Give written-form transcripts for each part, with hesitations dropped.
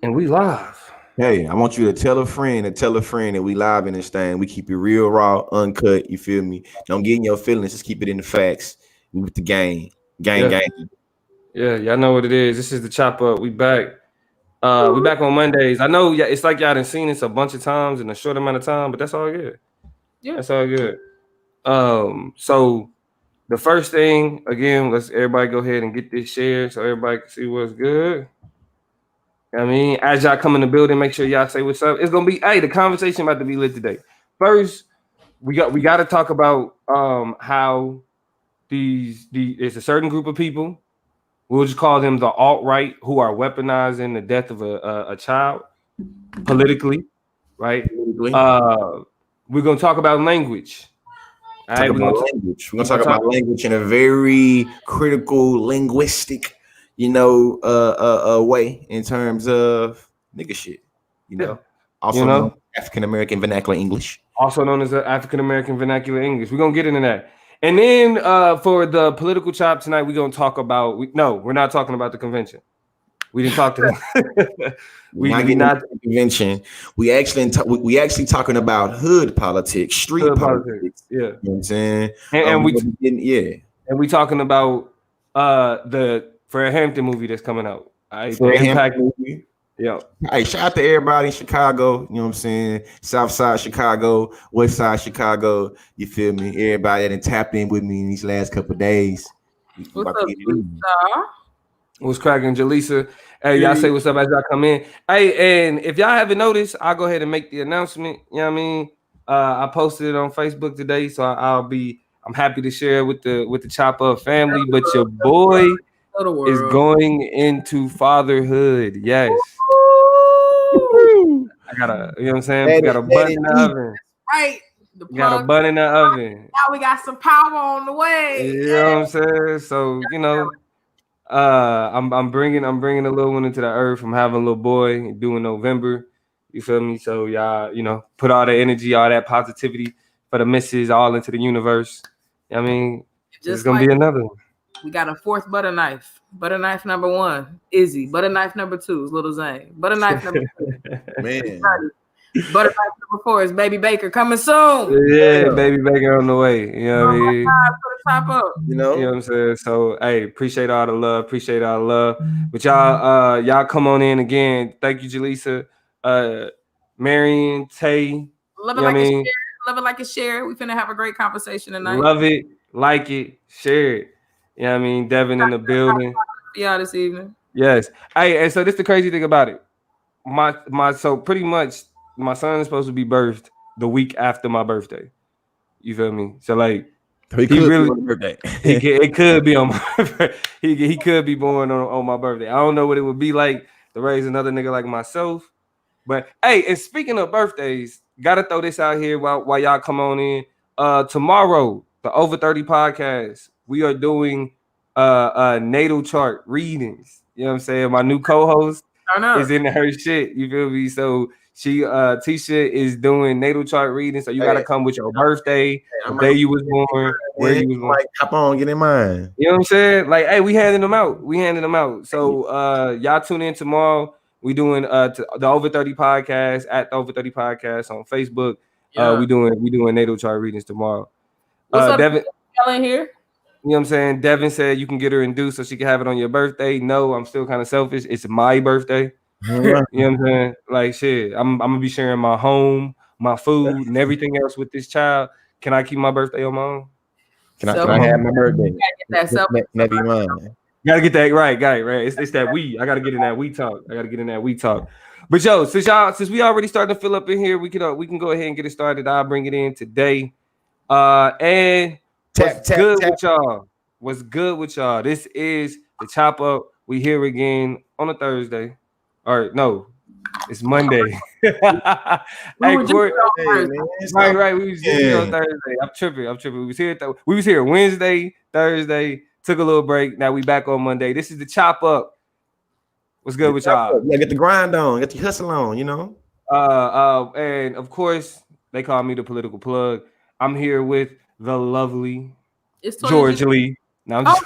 And we live. Hey, I want you to tell a friend that we live in this thing. We keep it real, raw, uncut. You feel me? Don't get in your feelings. Just keep it in the facts. We with the gang, gang, Yeah. gang. Yeah. Y'all know what it is. This is the chop up. We back. We back on Mondays. I know it's like y'all done seen this a bunch of times in a short amount of time, but that's all good. Yeah. That's all good. So the first thing, again, let's everybody go ahead and get this shared so everybody can see what's good. I mean, as y'all come in the building, make sure y'all say what's up. It's gonna be the conversation about to be lit today. First, we got to talk about how there's a certain group of people. We'll just call them the alt-right who are weaponizing the death of a child politically, right? We're gonna talk about language. All right, Talk about language. We're gonna talk about language in a very critical linguistic, way in terms of nigga shit. Also known as African American vernacular English. Also known as African American vernacular English. We're gonna get into that. And then for the political chop tonight, we're gonna talk about we're not talking about the convention. We didn't talk to them. we not convention. We actually talking about hood politics, street politics. Yeah. You know what I'm saying? And we talking about the Fred Hampton movie that's coming out. The Impact movie. Yeah. Hey, shout out to everybody in Chicago. You know what I'm saying? South side Chicago, west side Chicago. You feel me? Everybody that tapped in with me in these last couple of days. What's up, What's cracking, Jaleesa? Hey, y'all say what's up as y'all come in. Hey, and if y'all haven't noticed, I'll go ahead and make the announcement. You know what I mean? I posted it on Facebook today, so I'm happy to share with the Chop Up family. But your boy is going into fatherhood. Yes. I gotta, you know what I'm saying? We got a bun in the oven. Right. Got a bun in the oven. Now we got some power on the way. You know what I'm saying? So, I'm bringing a little one into the earth. I'm having a little boy due in November. You feel me? So y'all, put all the energy, all that positivity for the missus all into the universe. I mean, it's gonna be another one. We got a fourth butter knife. Butter knife number 1, Izzy. Butter knife number 2 is Little Zane. Butter knife number 3, man. Butter knife number 4 is Baby Baker coming soon. Yeah, Baby Baker on the way. You know what I mean? Top up. You know what I'm saying? So hey, appreciate all the love. But y'all come on in again. Thank you, Jaleesa. Marion, Tay. Love it like a share. Love it like a share. We finna have a great conversation tonight. Love it, like it, share it. You know what I mean? Devin in the building. Yeah, this evening. Yes. Hey, and so this is the crazy thing about it. So pretty much my son is supposed to be birthed the week after my birthday. You feel me? So like he really be on my birthday. it could be on my birthday. He could be born on my birthday. I don't know what it would be like to raise another nigga like myself. But hey, and speaking of birthdays, gotta throw this out here while y'all come on in. Tomorrow, the Over 30 podcast, we are doing natal chart readings. You know what I'm saying? My new co-host is in her shit. You feel me? So she Tisha is doing natal chart reading. So you gotta come with your birthday, the day you was born, where you was born. Like, hop on, get in mine. You know what I'm saying? Like, hey, we handing them out. So y'all tune in tomorrow. We doing the Over 30 podcast at the Over 30 podcast on Facebook. We doing natal chart readings tomorrow. What's up, Devin? Y'all in here? You know what I'm saying? Devin said you can get her induced so she can have it on your birthday. No, I'm still kind of selfish. It's my birthday. You know what I'm saying? Like shit, I'm gonna be sharing my home, my food, and everything else with this child. Can I keep my birthday on my own? Can I have my birthday? Never mind. Gotta get that right. It's that we. I gotta get in that we talk. But yo, since we already starting to fill up in here, we can go ahead and get it started. I'll bring it in today. And what's good with y'all? This is the Chop Up. We here again on a Thursday. Or no, it's Monday. Hey, Court, right. We was here on Thursday. I'm tripping. We was here Wednesday, Thursday. Took a little break. Now we back on Monday. This is the Chop Up. What's good with y'all? Yeah, get the grind on, get the hustle on, And of course, they call me the political plug. I'm here with the lovely George Lee. Now I'm just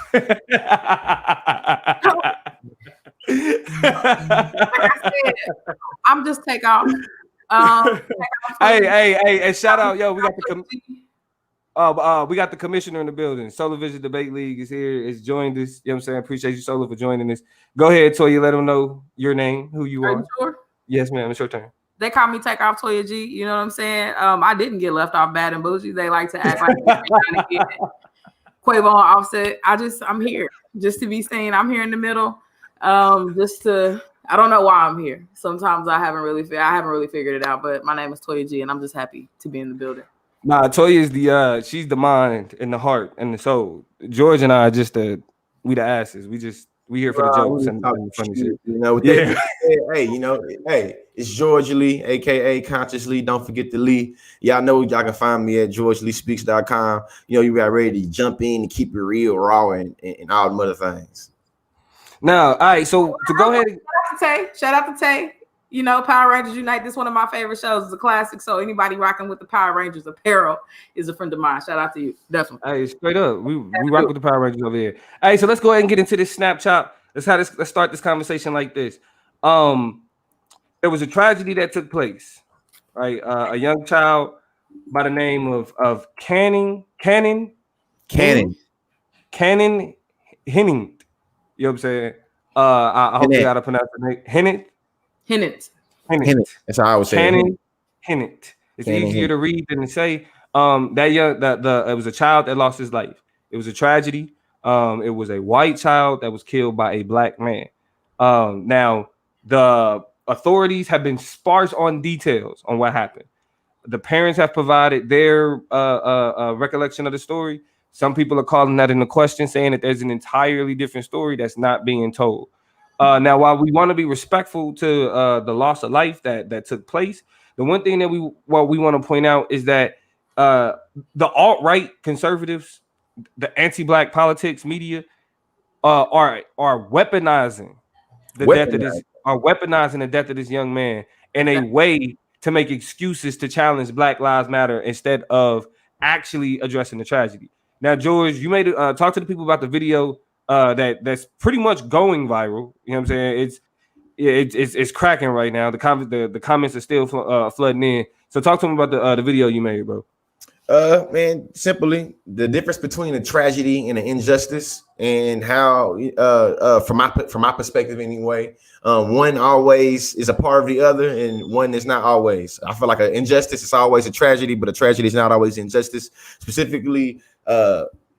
I'm just Takeoff. Hey, shout out, yo, we got the commissioner in the building. Solar Vision Debate League is here. It's joined us. You know what I'm saying? Appreciate you, Solar, for joining us. Go ahead, Toya. Let them know your name, who you are. Are you sure? Yes, ma'am. It's your turn. They call me Takeoff Toya G. You know what I'm saying? I didn't get left off bad and bougie. They like to act like Quavo and Offset. I'm here just to be seen. I'm here in the middle. I don't know why I'm here. Sometimes I haven't really figured it out. But my name is Toya G, and I'm just happy to be in the building. Nah, Toya is she's the mind and the heart and the soul. George and I are just we the asses. We here for the jokes and the funny shit. You know, it's George Lee, aka Consciously. Don't forget the Lee. Y'all know y'all can find me at GeorgeLeeSpeaks.com. You know, you got ready to jump in and keep it real, raw, and all them other things. Now, all right, so to go ahead. Shout out to Tay. You know, Power Rangers Unite. This is one of my favorite shows. It's a classic. So anybody rocking with the Power Rangers apparel is a friend of mine. Shout out to you. Definitely. Hey, straight up. We rock with the Power Rangers over here. Hey, so let's go ahead and get into this Snapchat. Let's start this conversation like this. There was a tragedy that took place, right? A young child by the name of Cannon Henning. You know what I'm saying? I hope you got to pronounce the name. Hennett. That's how I would say Cannon Hennett. It's easier to read than to say. It was a child that lost his life. It was a tragedy. It was a white child that was killed by a black man. Now the authorities have been sparse on details on what happened. The parents have provided their recollection of the story. Some people are calling that into question, saying that there's an entirely different story that's not being told. Now, while we want to be respectful to the loss of life that took place, the one thing that we want to point out is that the alt-right conservatives, the anti-black politics media, are weaponizing the death of this young man in a way to make excuses to challenge Black Lives Matter instead of actually addressing the tragedy. Now, George, you made talk to the people about the video that's pretty much going viral. You know what I'm saying? It's cracking right now. The comments are still flooding in. So talk to them about the video you made, bro. Man, simply the difference between a tragedy and an injustice, and how from my perspective anyway, one always is a part of the other, and one is not always. I feel like an injustice is always a tragedy, but a tragedy is not always injustice. Specifically,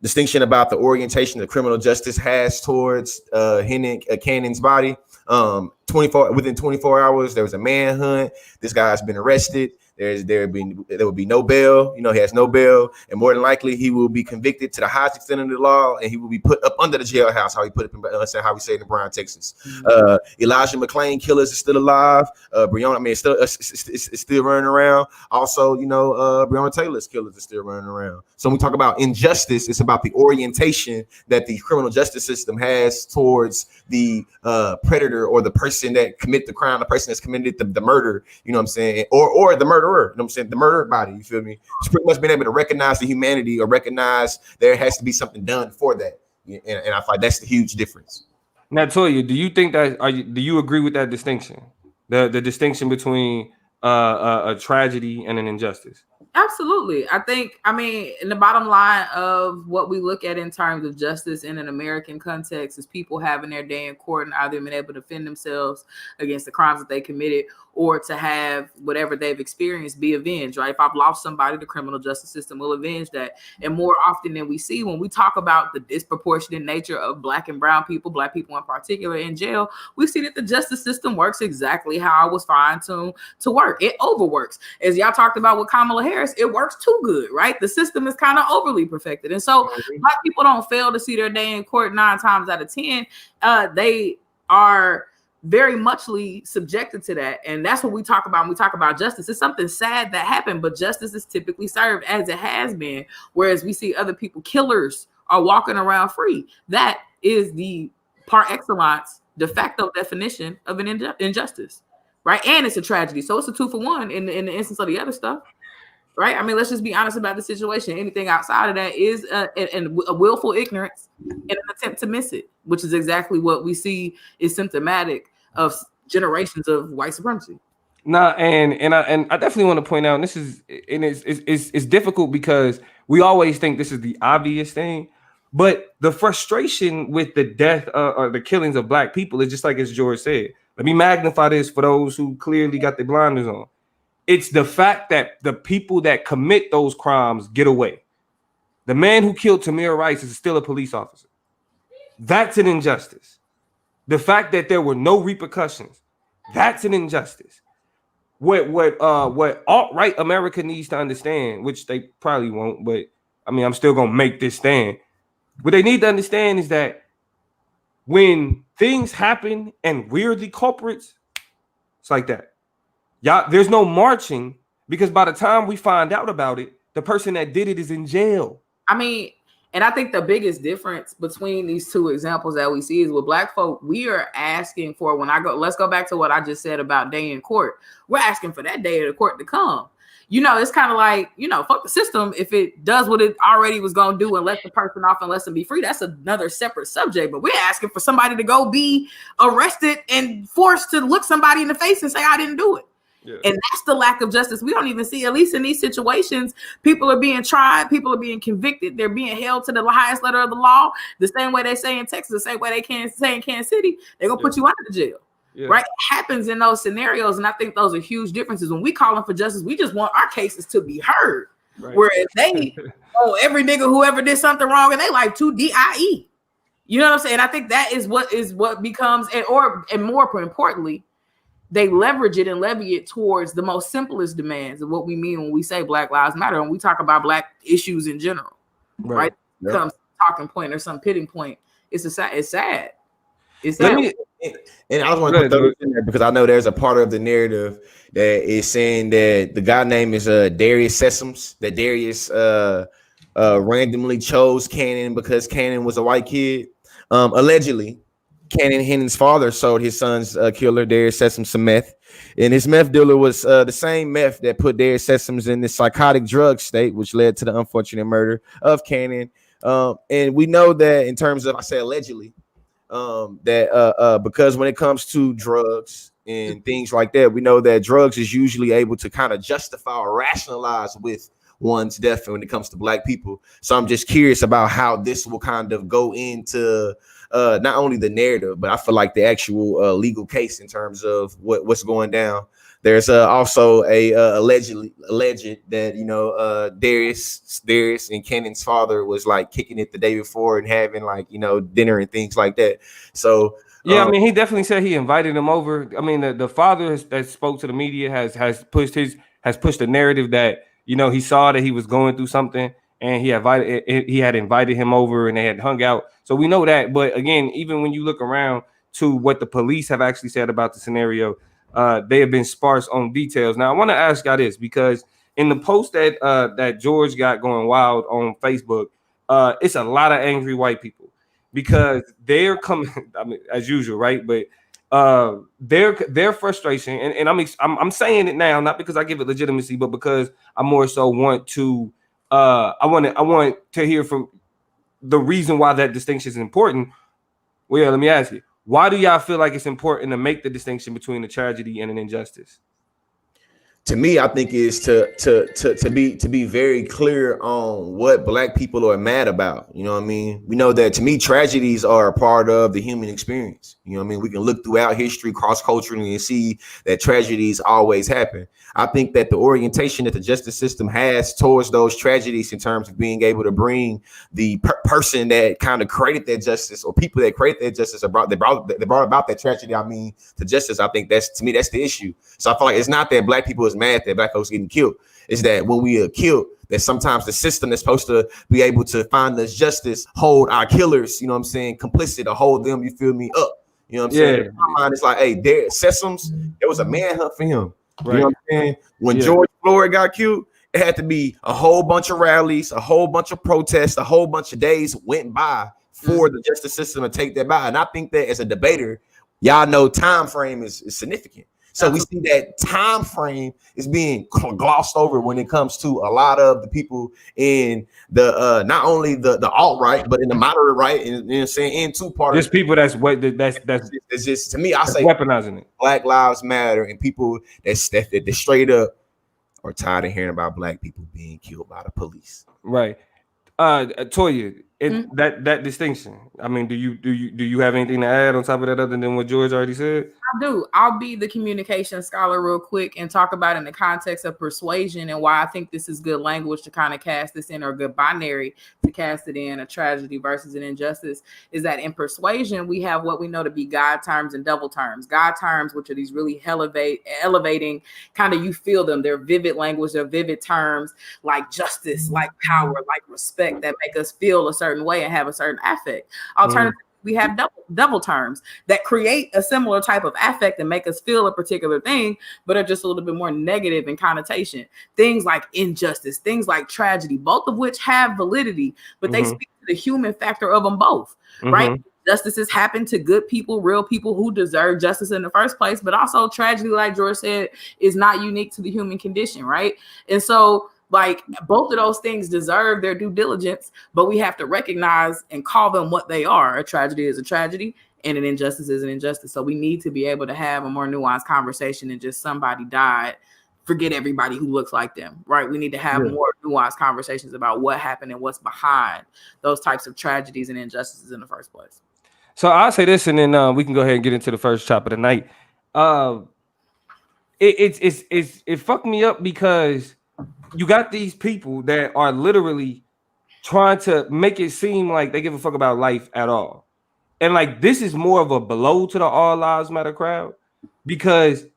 distinction about the orientation the criminal justice has towards Cannon's body. Within 24 hours, there was a manhunt. This guy's been arrested. There will be no bail. You know, he has no bail, and more than likely he will be convicted to the highest extent of the law, and he will be put up under the jailhouse. How we say it in Bryan, Texas. Elijah McClain killers is still alive. Breonna, is still running around. Also, you know, Breonna Taylor's killers is still running around. So when we talk about injustice, it's about the orientation that the criminal justice system has towards the predator, or the person that commit the crime, the person that's committed the murder. You know what I'm saying, or the murderer. You know what I'm saying? The murdered body, you feel me? It's pretty much been able to recognize the humanity, or recognize there has to be something done for that. And I find that's the huge difference. Now, Toya, do you think that do you agree with that distinction? The distinction between a tragedy and an injustice? Absolutely. I mean, in the bottom line of what we look at in terms of justice in an American context is people having their day in court and either been able to defend themselves against the crimes that they committed, or to have whatever they've experienced be avenged, right? If I've lost somebody, the criminal justice system will avenge that. And more often than we see, when we talk about the disproportionate nature of Black and brown people, Black people in particular in jail, we see that the justice system works exactly how it was fine-tuned to work. It overworks. As y'all talked about with Kamala Harris, it works too good, right? The system is kind of overly perfected. And so Black people don't fail to see their day in court 9 times out of 10. They are very muchly subjected to that. And that's what we talk about when we talk about justice. It's something sad that happened, but justice is typically served as it has been. Whereas we see other people, killers, are walking around free. That is the par excellence, de facto definition of an injustice, right? And it's a tragedy. So it's a 2-for-1 in the instance of the other stuff. right? I mean, let's just be honest about the situation. Anything outside of that is a willful ignorance and an attempt to miss it, which is exactly what we see is symptomatic of generations of white supremacy. Nah, and I definitely want to point out, and this is, and it's difficult because we always think this is the obvious thing, but the frustration with the death or the killings of Black people is just like as George said. Let me magnify this for those who clearly got their blinders on. It's the fact that the people that commit those crimes get away. The man who killed Tamir Rice is still a police officer. That's an injustice. The fact that there were no repercussions, that's an injustice. What alt-right America needs to understand, which they probably won't, but I mean, I'm still gonna make this stand. What they need to understand is that when things happen and we're the culprits, it's like that. Y'all, there's no marching because by the time we find out about it, the person that did it is in jail. I mean, and I think the biggest difference between these two examples that we see is with Black folk, we are asking for, let's go back to what I just said about day in court. We're asking for that day of the court to come. You know, it's kind of like, you know, fuck the system. If it does what it already was going to do and let the person off and let them be free, that's another separate subject. But we're asking for somebody to go be arrested and forced to look somebody in the face and say, I didn't do it. Yeah. And that's the lack of justice we don't even see. At least in these situations, people are being tried, people are being convicted, they're being held to the highest letter of the law, the same way they say in Texas, the same way they can say in Kansas City. They're gonna put you out of jail. Yeah. Right? It happens in those scenarios, and I think those are huge differences. When we calling for justice, we just want our cases to be heard. Right. Whereas they, every nigga whoever did something wrong, and they like 2 DIE. You know what I'm saying? I think that is what becomes, and more importantly, they leverage it and levy it towards the most simplest demands of what we mean when we say Black Lives Matter, and we talk about Black issues in general, right? Yep. Comes talking point or some pitting point. It's sad. It's sad. And I was want to put those in there because I know there's a part of the narrative that is saying that the guy name is Darius Sessoms, that Darius randomly chose Cannon because Cannon was a white kid. Allegedly, Cannon Hennon's father sold his son's killer, Darius Sessoms, some meth. And his meth dealer was the same meth that put Darius Sessoms in this psychotic drug state, which led to the unfortunate murder of Cannon. And we know that in terms of, I say allegedly, that because when it comes to drugs and things like that, we know that drugs is usually able to kind of justify or rationalize with one's death when it comes to Black people. So I'm just curious about how this will kind of go into not only the narrative, but I feel like the actual legal case in terms of what's going down. There's also a alleged that, you know, Darius and Cannon's father was like kicking it the day before and having like, you know, dinner and things like that. So yeah, I mean, he definitely said he invited him over. I mean, the father that spoke to the media has pushed the narrative that, you know, he saw that he was going through something and he had invited him over and they had hung out. So we know that. But again, even when you look around to what the police have actually said about the scenario, they have been sparse on details. Now, I want to ask y'all this because in the post that George got going wild on Facebook, it's a lot of angry white people because they're coming, I mean, as usual, right? But their frustration, and I'm saying it now, not because I give it legitimacy, but because I more so want to I want to hear from the reason why that distinction is important. Well, yeah, let me ask you. Why do y'all feel like it's important to make the distinction between a tragedy and an injustice? To me, I think is to be very clear on what Black people are mad about. You know what I mean? We know that to me, tragedies are a part of the human experience. You know what I mean? We can look throughout history, cross-culturally, and see that tragedies always happen. I think that the orientation that the justice system has towards those tragedies in terms of being able to bring the person that kind of created that justice or people that created that justice or brought about that tragedy, I mean, to justice, I think that's the issue. So I feel like it's not that Black people is mad that Black folks getting killed. It's that when we are killed, that sometimes the system that's supposed to be able to find us justice, hold our killers, you know what I'm saying, complicit, or hold them, you feel me, up. You know what I'm saying? In my mind, it's like, hey, there, Sessoms, there was a manhunt for him. Right. You know what I'm saying? When George Floyd got killed, it had to be a whole bunch of rallies, a whole bunch of protests, a whole bunch of days went by for the justice system to take that by. And I think that as a debater, y'all know time frame is significant. So we see that time frame is being glossed over when it comes to a lot of the people in the not only the alt-right, but in the moderate right, and you know what I'm saying, in two part Just of people that's it's just, to me, I say weaponizing it. Black Lives Matter, and people that straight up are tired of hearing about black people being killed by the police. Right. Toya, that distinction. I mean, do you have anything to add on top of that other than what George already said? I do. I'll be the communication scholar real quick and talk about it in the context of persuasion and why I think this is good language to kind of cast this in, or good binary to cast it in, a tragedy versus an injustice. Is that in persuasion, we have what we know to be God terms and devil terms. God terms, which are these really elevating, kind of, you feel them. They're vivid language, they're vivid terms like justice, like power, like respect, that make us feel a certain way and have a certain affect. Alternatively, we have double terms that create a similar type of affect and make us feel a particular thing, but are just a little bit more negative in connotation. Things like injustice, things like tragedy, both of which have validity, but they speak to the human factor of them both, right? Justices happen to good people, real people who deserve justice in the first place, but also tragedy, like George said, is not unique to the human condition, right? And so, like, both of those things deserve their due diligence, but we have to recognize and call them what they are. A tragedy is a tragedy, and an injustice is an injustice. So we need to be able to have a more nuanced conversation than just somebody died, forget everybody who looks like them, right? We need to have more nuanced conversations about what happened and what's behind those types of tragedies and injustices in the first place. So I'll say this, and then we can go ahead and get into the first chop of the night. It fucked me up because you got these people that are literally trying to make it seem like they give a fuck about life at all. And like, this is more of a blow to the All Lives Matter crowd, because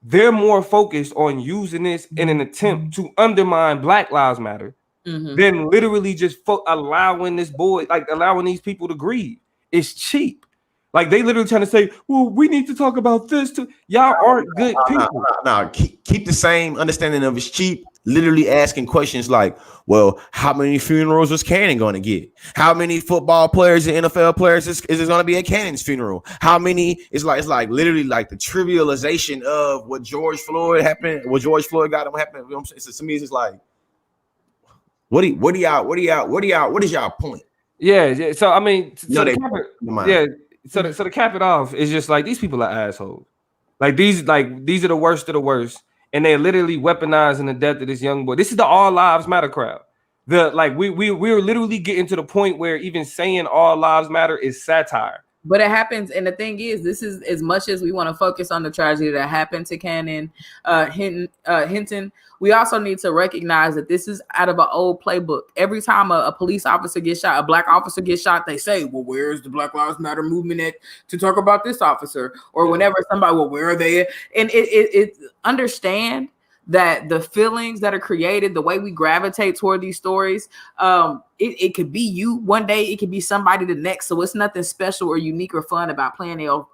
they're more focused on using this in an attempt to undermine Black Lives Matter than literally just allowing these people to grieve. It's cheap. Like, they literally trying to say, well, we need to talk about this too. Y'all aren't good people. No, keep the same understanding of it's cheap. Literally asking questions like, well, how many funerals is Cannon going to get? How many football players and NFL players is going to be at Cannon's funeral? How many? It's like literally like the trivialization of what George Floyd happened, what George Floyd got him happened. You know what I'm saying? So to me, it's just like, what is y'all point? Yeah. So I mean, So to cap it off, it's just like, these people are assholes. These are the worst of the worst. And they're literally weaponizing the death of this young boy. This is the All Lives Matter crowd. We're literally getting to the point where even saying All Lives Matter is satire. But it happens, and the thing is, this is, as much as we want to focus on the tragedy that happened to Cannon Hinton, we also need to recognize that this is out of an old playbook. Every time a police officer gets shot, a Black officer gets shot, they say, well, where's the Black Lives Matter movement at to talk about this officer? Or whenever somebody, well, where are they at? And it understand that the feelings that are created, the way we gravitate toward these stories, it could be you one day, it could be somebody the next. So it's nothing special or unique or fun about playing the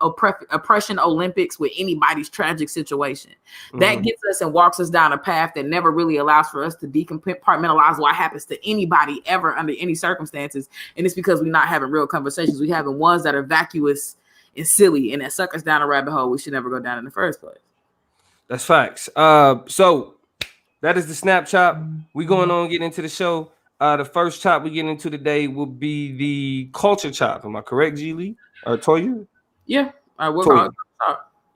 oppression Olympics with anybody's tragic situation. That gets us and walks us down a path that never really allows for us to decompartmentalize what happens to anybody ever under any circumstances. And it's because we're not having real conversations. We're having ones that are vacuous and silly, and that suck us down a rabbit hole we should never go down in the first place. That's facts. So that is the snap chop. We going on getting into the show. The first chop we get into today will be the culture chop. Am I correct, G Lee or Toya? Yeah, we're going.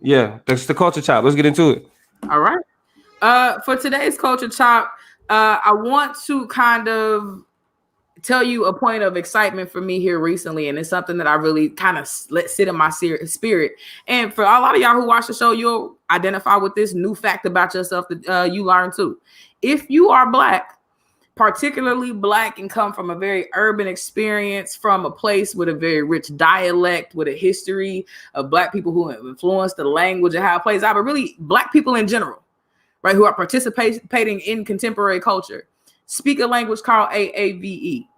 Yeah, that's the culture chop. Let's get into it. All right. For today's culture chop, I want to kind of tell you a point of excitement for me here recently, and it's something that I really kind of let sit in my spirit. And for a lot of y'all who watch the show, you'll identify with this new fact about yourself that you learn too. If you are Black, particularly Black, and come from a very urban experience, from a place with a very rich dialect, with a history of Black people who have influenced the language and how it plays out, but really Black people in general, right, who are participating in contemporary culture, speak a language called AAVE.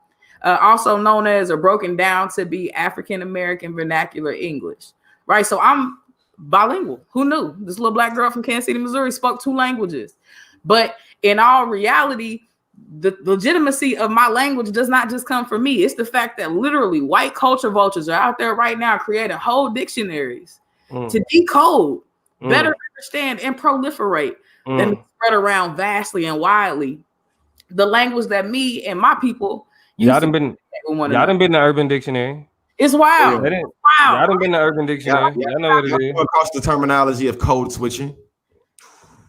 Also known as, or broken down to be, African American Vernacular English, right? So I'm bilingual. Who knew? This little Black girl from Kansas City, Missouri spoke 2 languages. But in all reality, the legitimacy of my language does not just come from me. It's the fact that literally white culture vultures are out there right now creating whole dictionaries to decode better understand and proliferate and spread around vastly and widely. The language that me and my people Y'all done been to Urban Dictionary. It's wild. Y'all done been to Urban Dictionary. Y'all know what it is. Across the terminology of code switching.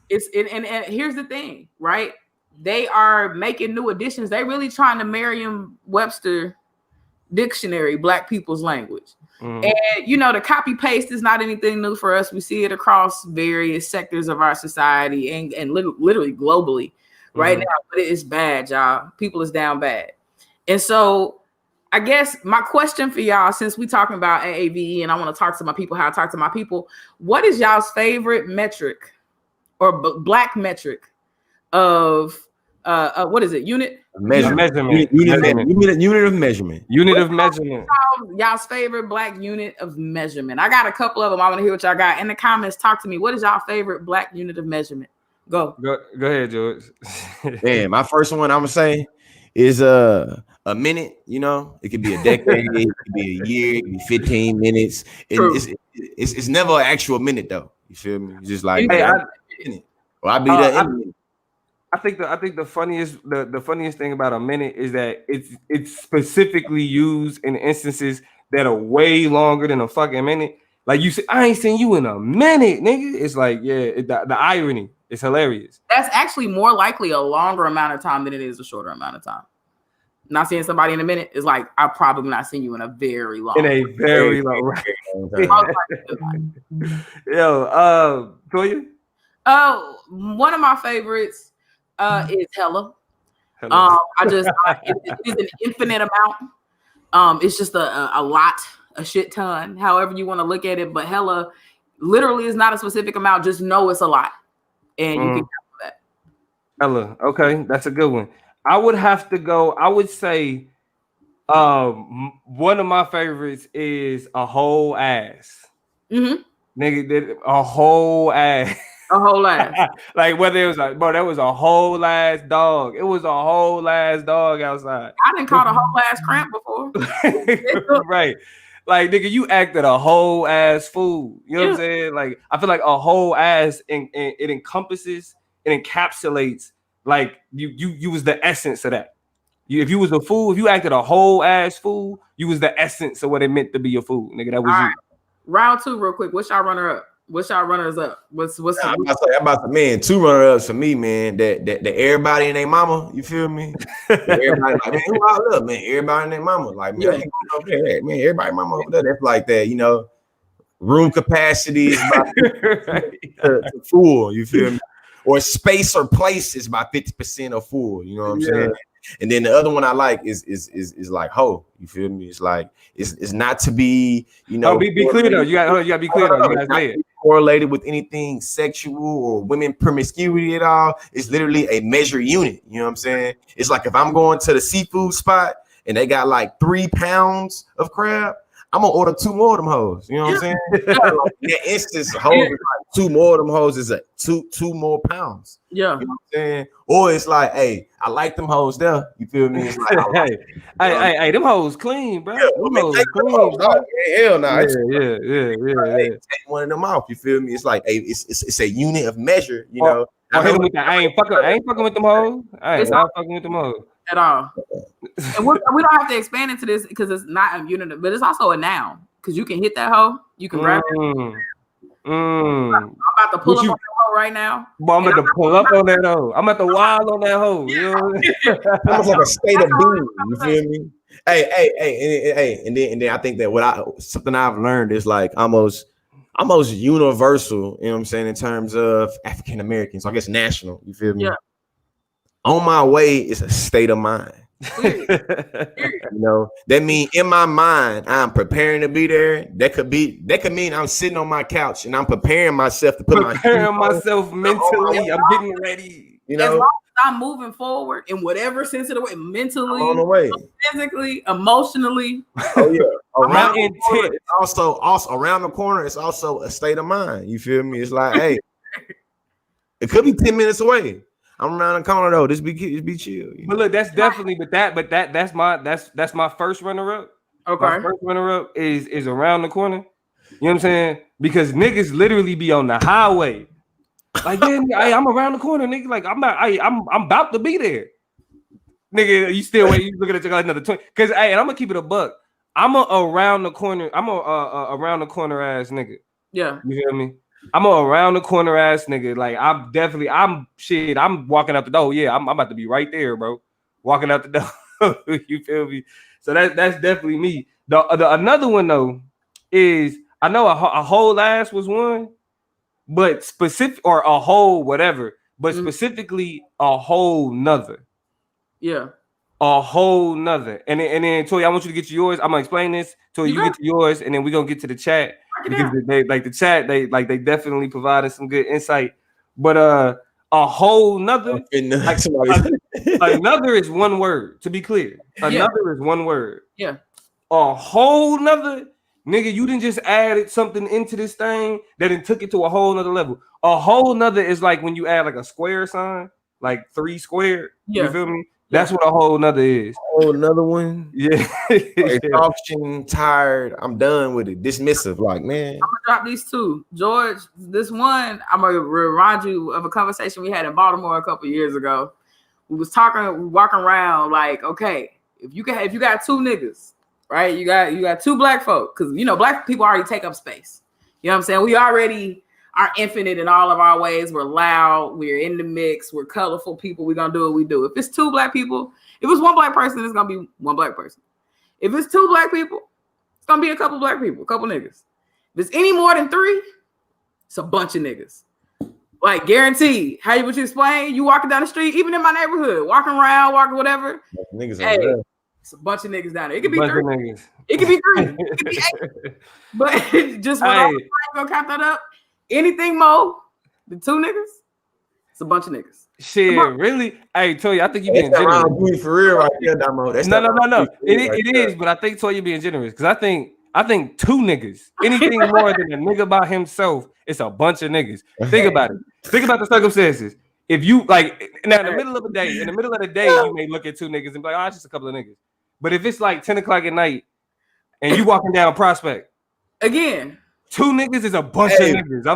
And here's the thing, right? They are making new additions. They really trying to Merriam-Webster dictionary Black people's language. And the copy paste is not anything new for us. We see it across various sectors of our society and literally globally right now. But it is bad, y'all. People is down bad. And so I guess my question for y'all, since we talking about AAVE and I want to talk to my people, how I talk to my people, what is y'all's favorite metric or Black metric of what is it? Unit of measurement. Y'all's favorite Black unit of measurement. I got a couple of them. I want to hear what y'all got in the comments. Talk to me. What is y'all favorite Black unit of measurement? Go ahead, George. Man, my first one I'm gonna say is a minute. It could be a decade, it could be a year, it could be 15 minutes. It's never an actual minute though. You feel me? It's just like I be there. I think the funniest thing about a minute is that it's specifically used in instances that are way longer than a fucking minute. Like you said, I ain't seen you in a minute, nigga. It's like, the irony is hilarious. That's actually more likely a longer amount of time than it is a shorter amount of time. Not seeing somebody in a minute is like I've probably not seen you in a very long time. Yo, Toya? One of my favorites is Hella. It is an infinite amount. It's just a lot, a shit ton, however you want to look at it. But Hella literally is not a specific amount. Just know it's a lot, and you can count that. Hella, okay, that's a good one. I would have to go. I would say one of my favorites is a whole ass. Nigga did a whole ass. A whole ass. Like whether it was like, bro, that was a whole ass dog. It was a whole ass dog outside. I didn't call a whole ass cramp before. Right. Like, nigga, you acted a whole ass fool. You know what I'm saying? Like, I feel like a whole ass it encompasses, it encapsulates, like you was the essence of that. If you was a fool, if you acted a whole ass fool, you was the essence of what it meant to be a fool, nigga. That was all you. Right. Round 2, real quick. What's y'all runner up? What's y'all runners up? What's I'm about to man, 2 runner ups for me, man. That everybody and their mama, you feel me? Everybody like, man, who I love, man. Everybody and their mama, like, man, I ain't going over there, man. Everybody, mama over there. That's like that, room capacity is about to full, you feel me? Or space or place is by 50% or full, you know what I'm saying? And then the other one I like is like hoe. You feel me? It's like it's not to be, be clear though. You gotta be clear though. You guys say it. Correlated with anything sexual or women promiscuity at all. It's literally a measure unit. You know what I'm saying? It's like if I'm going to the seafood spot and they got like 3 pounds of crab, I'm gonna order 2 more of them hoes. You know what I'm saying? In that instance, hoes is like 2 more of them hoes is like two more pounds. Yeah. You know what I'm saying? Or it's like, hey, I like them hoes there. You feel me? It's like, hey, them hoes clean, bro. Yeah, them hoes clean, bro. Hell no. Yeah. Take one of them off. You feel me? It's like it's a unit of measure, you know. I ain't fucking with them hoes. I ain't not fucking with them hoes. At all. And we don't have to expand into this because it's not a unit, but it's also a noun. Because you can hit that hoe, you can grab it. I'm about to pull up on that hoe right now. But I'm about to pull up on that hoe. I'm about to wild on that hoe. You know? Almost like a state of being. You feel me? Hey, and then I think that something I've learned is like almost universal. You know what I'm saying in terms of African Americans. So I guess national. You feel me? Yeah. On my way is a state of mind. That mean in my mind I'm preparing to be there. That could mean I'm sitting on my couch and I'm preparing myself to preparing myself mentally. I'm getting ready. As long as I'm moving forward in whatever sense of the way, mentally, on the way, physically, emotionally. Oh yeah, around the corner, it's also around the corner. It's also a state of mind. You feel me? It's like, hey, it could be 10 minutes away. I'm around the corner though. Just be chill. But look, that's definitely, that's my first runner up. Okay. My first runner up is around the corner. You know what I'm saying? Because niggas literally be on the highway Like, yeah, nigga, hey, I'm around the corner, nigga. Like, I'm about to be there. Nigga, you still wait, you looking at like another 20. Cause hey, and I'm gonna keep it a buck. I'm a around the corner, I'm a around the corner ass nigga. Yeah. You feel me? I'm a around the corner ass nigga. Like I'm walking out the door. Yeah, I'm about to be right there, bro. Walking out the door. You feel me? So that's definitely me. The another one though is I know a whole ass was one, but specific or a whole whatever, but specifically a whole nother. Yeah. A whole nother. And then Toy, I want you to get to yours. I'm gonna explain this till you get to yours, and then we're gonna get to the chat. Because they like the chat, they definitely provided some good insight. But a whole nother, another is one word, to be clear. Another is one word. Yeah. A whole nother, nigga, you didn't just added something into this thing that it took it to a whole nother level. A whole nother is like when you add like a square sign, like 3 squared. Yeah. You feel me? That's what a whole nother is. Oh, another one. Yeah. Exhaustion, tired. I'm done with it. Dismissive. Like, man. I'm gonna drop these two. George, this one, I'm gonna remind you of a conversation we had in Baltimore a couple years ago. We walking around like, okay, if you got 2 niggas, right? You got 2 black folk, because you know, black people already take up space. You know what I'm saying? We already are infinite in all of our ways. We're loud. We're in the mix. We're colorful people. We're going to do what we do. If it's 2 black people, if it's 1 black person, it's going to be 1 black person. If it's 2 black people, it's going to be a couple black people, a couple niggas. If it's any more than 3, it's a bunch of niggas. Like, guaranteed. How would you explain? You walking down the street, even in my neighborhood, walking around, walking whatever. Niggas hey, it's a bunch of niggas down there. It could be 3. It could be 3. It could be 8. But just when I'm going to count that up, anything more than 2 niggas, it's a bunch of niggas. Shit, really? Hey, Toy, I think you're being generous. For real, right there, Damo. No. It is, but I think Toy, you're being generous because I think 2 niggas. Anything more than a nigga by himself, it's a bunch of niggas. Think about it. Think about the circumstances. If you like now in the middle of the day, you may look at 2 niggas and be like, oh, it's just a couple of niggas. But if it's like 10 o'clock at night and you walking down Prospect, again. 2 niggas is a bunch of niggas. I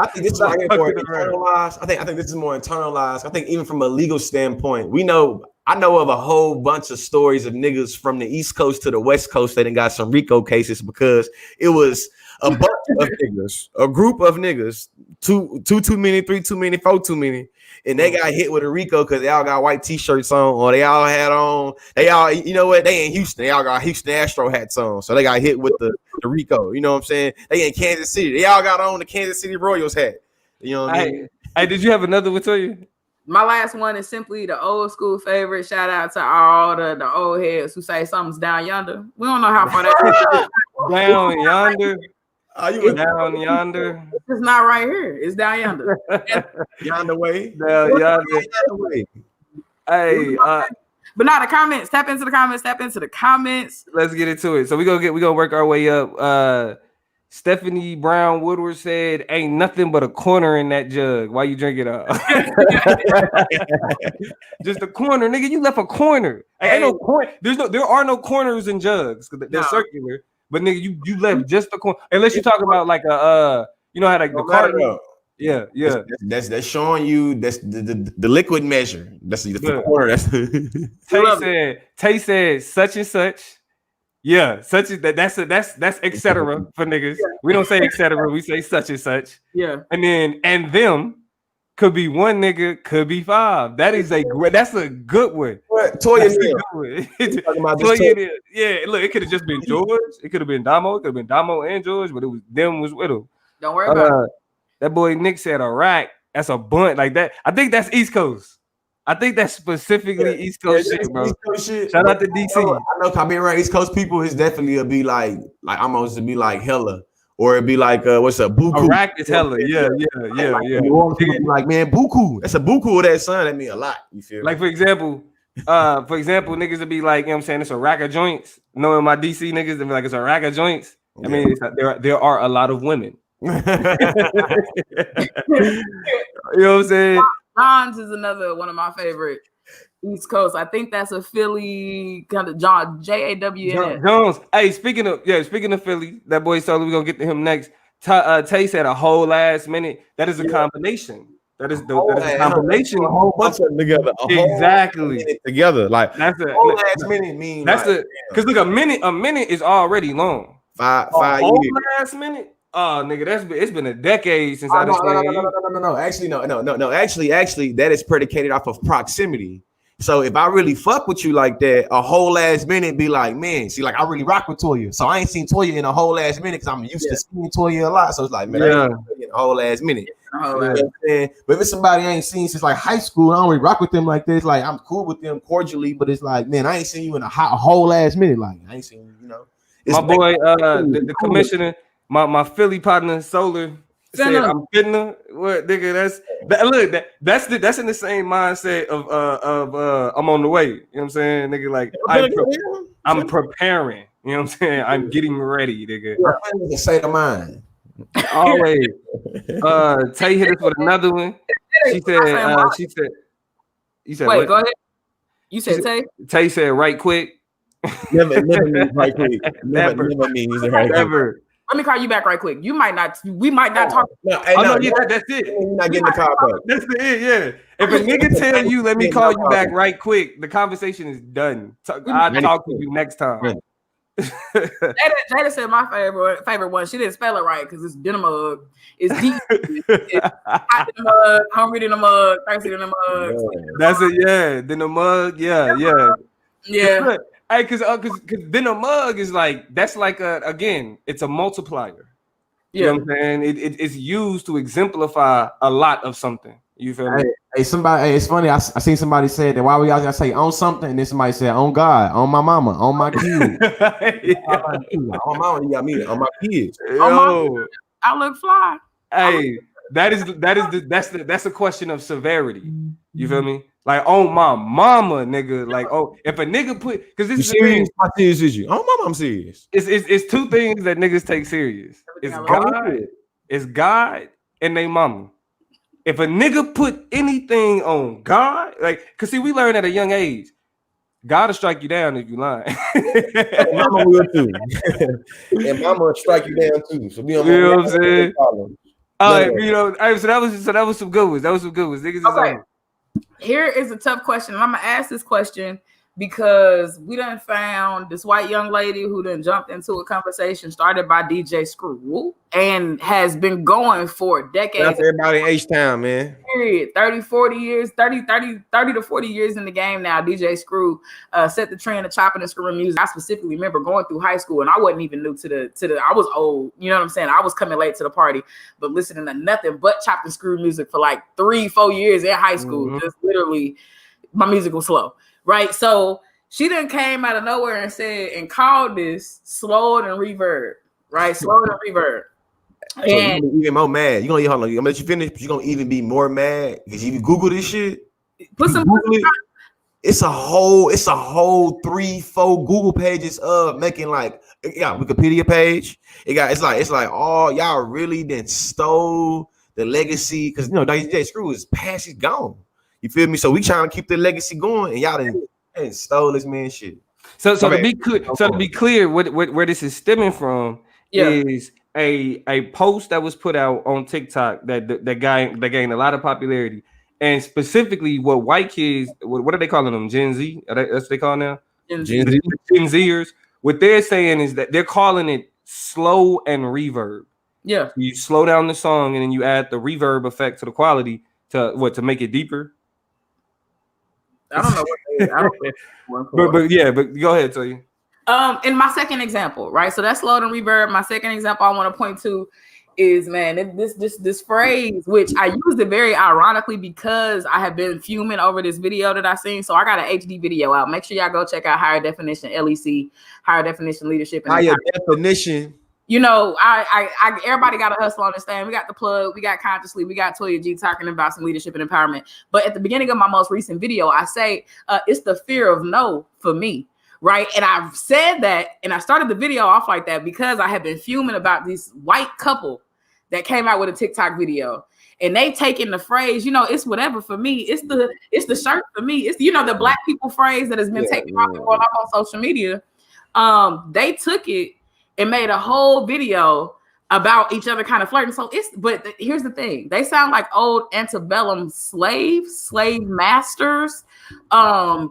think this is more internalized. I think this is more internalized. I think even from a legal standpoint, I know of a whole bunch of stories of niggas from the East Coast to the West Coast that got some RICO cases because it was a bunch of niggas, a group of niggas, 2 too many, 3 too many, 4 too many. And they got hit with a RICO because they all got white t-shirts on, or they all had on, you know what? They in Houston, they all got Houston Astro hats on. So they got hit with the RICO. You know what I'm saying? They in Kansas City. They all got on the Kansas City Royals hat. You know what I mean? Hey, did you have another one to you? My last one is simply the old school favorite. Shout out to all the old heads who say something's down yonder. We don't know how far that is. Down yonder. You down yonder? It's not right here. It's down yonder. Yonder way. Down yonder way. Hey, but now the comments. Tap into the comments. Let's get into it. So we're gonna work our way up. Stephanie Brown Woodward said, "Ain't nothing but a corner in that jug. Why you drink it up? Just a corner, nigga. You left a corner. Ain't no corner. There are no corners in jugs because they're circular. But nigga, you left just the corner. Unless you're talking about like a you know how like the carton. Yeah. That's showing you that's the liquid measure. That's the corner. Tay said such and such. Yeah, such as that's etc. for niggas. Yeah. We don't say etc. We say such and such. Yeah, and them could be 1 nigga, could be 5. That's a good one. Toya, yeah. Look, it could have just been George. It could have been Damo. It could have been Damo and George, but it was them was with him. Don't worry about it. That boy Nick said a rack. That's a bunt like that. I think that's East Coast. I think that's specifically East Coast shit, bro. Coast shit. Shout out to DC. I know I've been around East Coast people. It's definitely a be like almost to be like hella, or it'd be like what's up, buku. A rack is hella, yeah. Like man, buku. That's a buku of that son. That mean a lot. You feel? Like for example, niggas would be like, you know what I'm saying, it's a rack of joints. Knowing my DC niggas, they'd be like, it's a rack of joints. I mean, there are a lot of women. You know what I'm saying? John's is another one of my favorite East Coast. I think that's a Philly kind of John Jaws. Jones. Hey, speaking of Philly, that boy told we're gonna get to him next. Tay said a whole last minute. That is a combination. That is a combination. A whole bunch of them together. Exactly. Together. Like That's a whole last minute mean that's like, because look, a minute is already long. five Whole years. last minute. Oh, nigga, it's been a decade since I no, understand you. no. Actually, no. Actually, that is predicated off of proximity. So if I really fuck with you like that, a whole last minute be like, man, see, like I really rock with Toya. So I ain't seen Toya in a whole last minute because I'm used to seeing Toya a lot. So it's like, man, I ain't in a whole last minute. You know what I'm saying? But if it's somebody I ain't seen since like high school, I don't really rock with them like this. Like I'm cool with them cordially, but it's like, man, I ain't seen you in a whole last minute. Like I ain't seen you, you know. It's My boy, the commissioner, my Philly partner, Solar. Said, I'm finna. What nigga? That's in the same mindset of I'm on the way. You know what I'm saying, nigga? Like I'm preparing. You know what I'm saying? I'm getting ready, nigga. Yeah, say the mind. Always. Tay hit us with another one. She said. You said. Wait, what? Go ahead. You said Tay. Tay said right quick. Never means right quick. Never means right quick. Never. Let me call you back right quick. We might not talk. That's it. You're not getting the call back. That's it, yeah. If a nigga tell you, let me call you back right quick, the conversation is done. I'll talk to you next time. Jada said my favorite one. She didn't spell it right because it's dinner mug. It's deep. It's hot in the mug, hungry in the mug, thirsty in the mug. That's it, yeah. Then the mug, yeah. Hey, cause then a mug is like that's like again, it's a multiplier. You know what I'm saying? It's used to exemplify a lot of something. You feel me? Hey, somebody. Hey, it's funny. I seen somebody say that. Why we always gotta say on something, and then somebody said on God, on my mama, on my kids. On my mama, you got me. On my kids. Yo, I look fly. Hey, that's a question of severity. You feel me? Like, oh my mama, nigga. Like, oh, if a nigga put because this is serious. How serious is you? Oh, mama, I'm serious. It's two things that niggas take serious. It's God and they mama. If a nigga put anything on God, like, cause see, we learn at a young age, God will strike you down if you lying. Mama will too. And mama will strike you down too. So be on you know what I'm saying? You know, so that was some good ones. Niggas okay. Here is a tough question. I'm gonna ask this question because we done found this white young lady who done jumped into a conversation started by DJ Screw and has been going for decades. That's everybody in H-Town, man. Period. 30 to 40 years in the game now. DJ Screw set the trend of chopping and screwing music. I specifically remember going through high school and I wasn't even new to the I was old, you know what I'm saying? I was coming late to the party, but listening to nothing but chopped and screwed music for like 3-4 years in high school. Mm-hmm. Just literally my music was slow. Right, so she then came out of nowhere and said and called this slowed and reverb. Right, slowed and reverb. So and you're even more mad. You're gonna I'm gonna let you finish. You're gonna even be more mad because you Google this shit. Put some. It's a whole 3-4 Google pages of making like it got Wikipedia page. It's like oh y'all really then stole the legacy because you know DJ Screw is past, he's gone. You feel me? So we trying to keep the legacy going, and y'all didn't stole this man shit. So to be clear, where this is stemming from is a post that was put out on TikTok that gained a lot of popularity, and specifically what white kids, what are they calling them? Gen Z? That's what they call now? Gen Zers. What they're saying is that they're calling it slow and reverb. Yeah, you slow down the song and then you add the reverb effect to the quality to make it deeper. I don't know what but go ahead, tell you. In my second example, right? So that's slowed and reverb. My second example I want to point to is this phrase, which I used it very ironically because I have been fuming over this video that I seen. So I got an HD video out. Make sure y'all go check out Higher Definition LEC, Higher Definition Leadership. And Higher Definition. You know, I everybody got to hustle on this thing. We got the plug, we got Consciously, we got Toya G talking about some leadership and empowerment. But at the beginning of my most recent video, I say it's the fear of no for me, right? And I've said that, and I started the video off like that because I have been fuming about this white couple that came out with a TikTok video, and they taking the phrase, you know, it's whatever for me. It's the shirt for me. It's the black people phrase that has been taken off and going off on social media. They took it and made a whole video about each other kind of flirting. So here's the thing. They sound like old antebellum slave masters,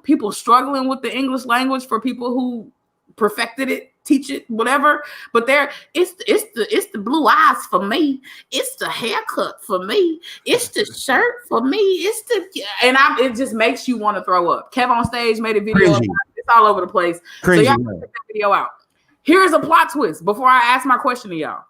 people struggling with the English language for people who perfected it, teach it, whatever. But it's the blue eyes for me. It's the haircut for me. It's the shirt for me. It just makes you want to throw up. Kev on Stage made a video. It's all over the place. Cringy, so y'all check that video out. Here's a plot twist before I ask my question to y'all.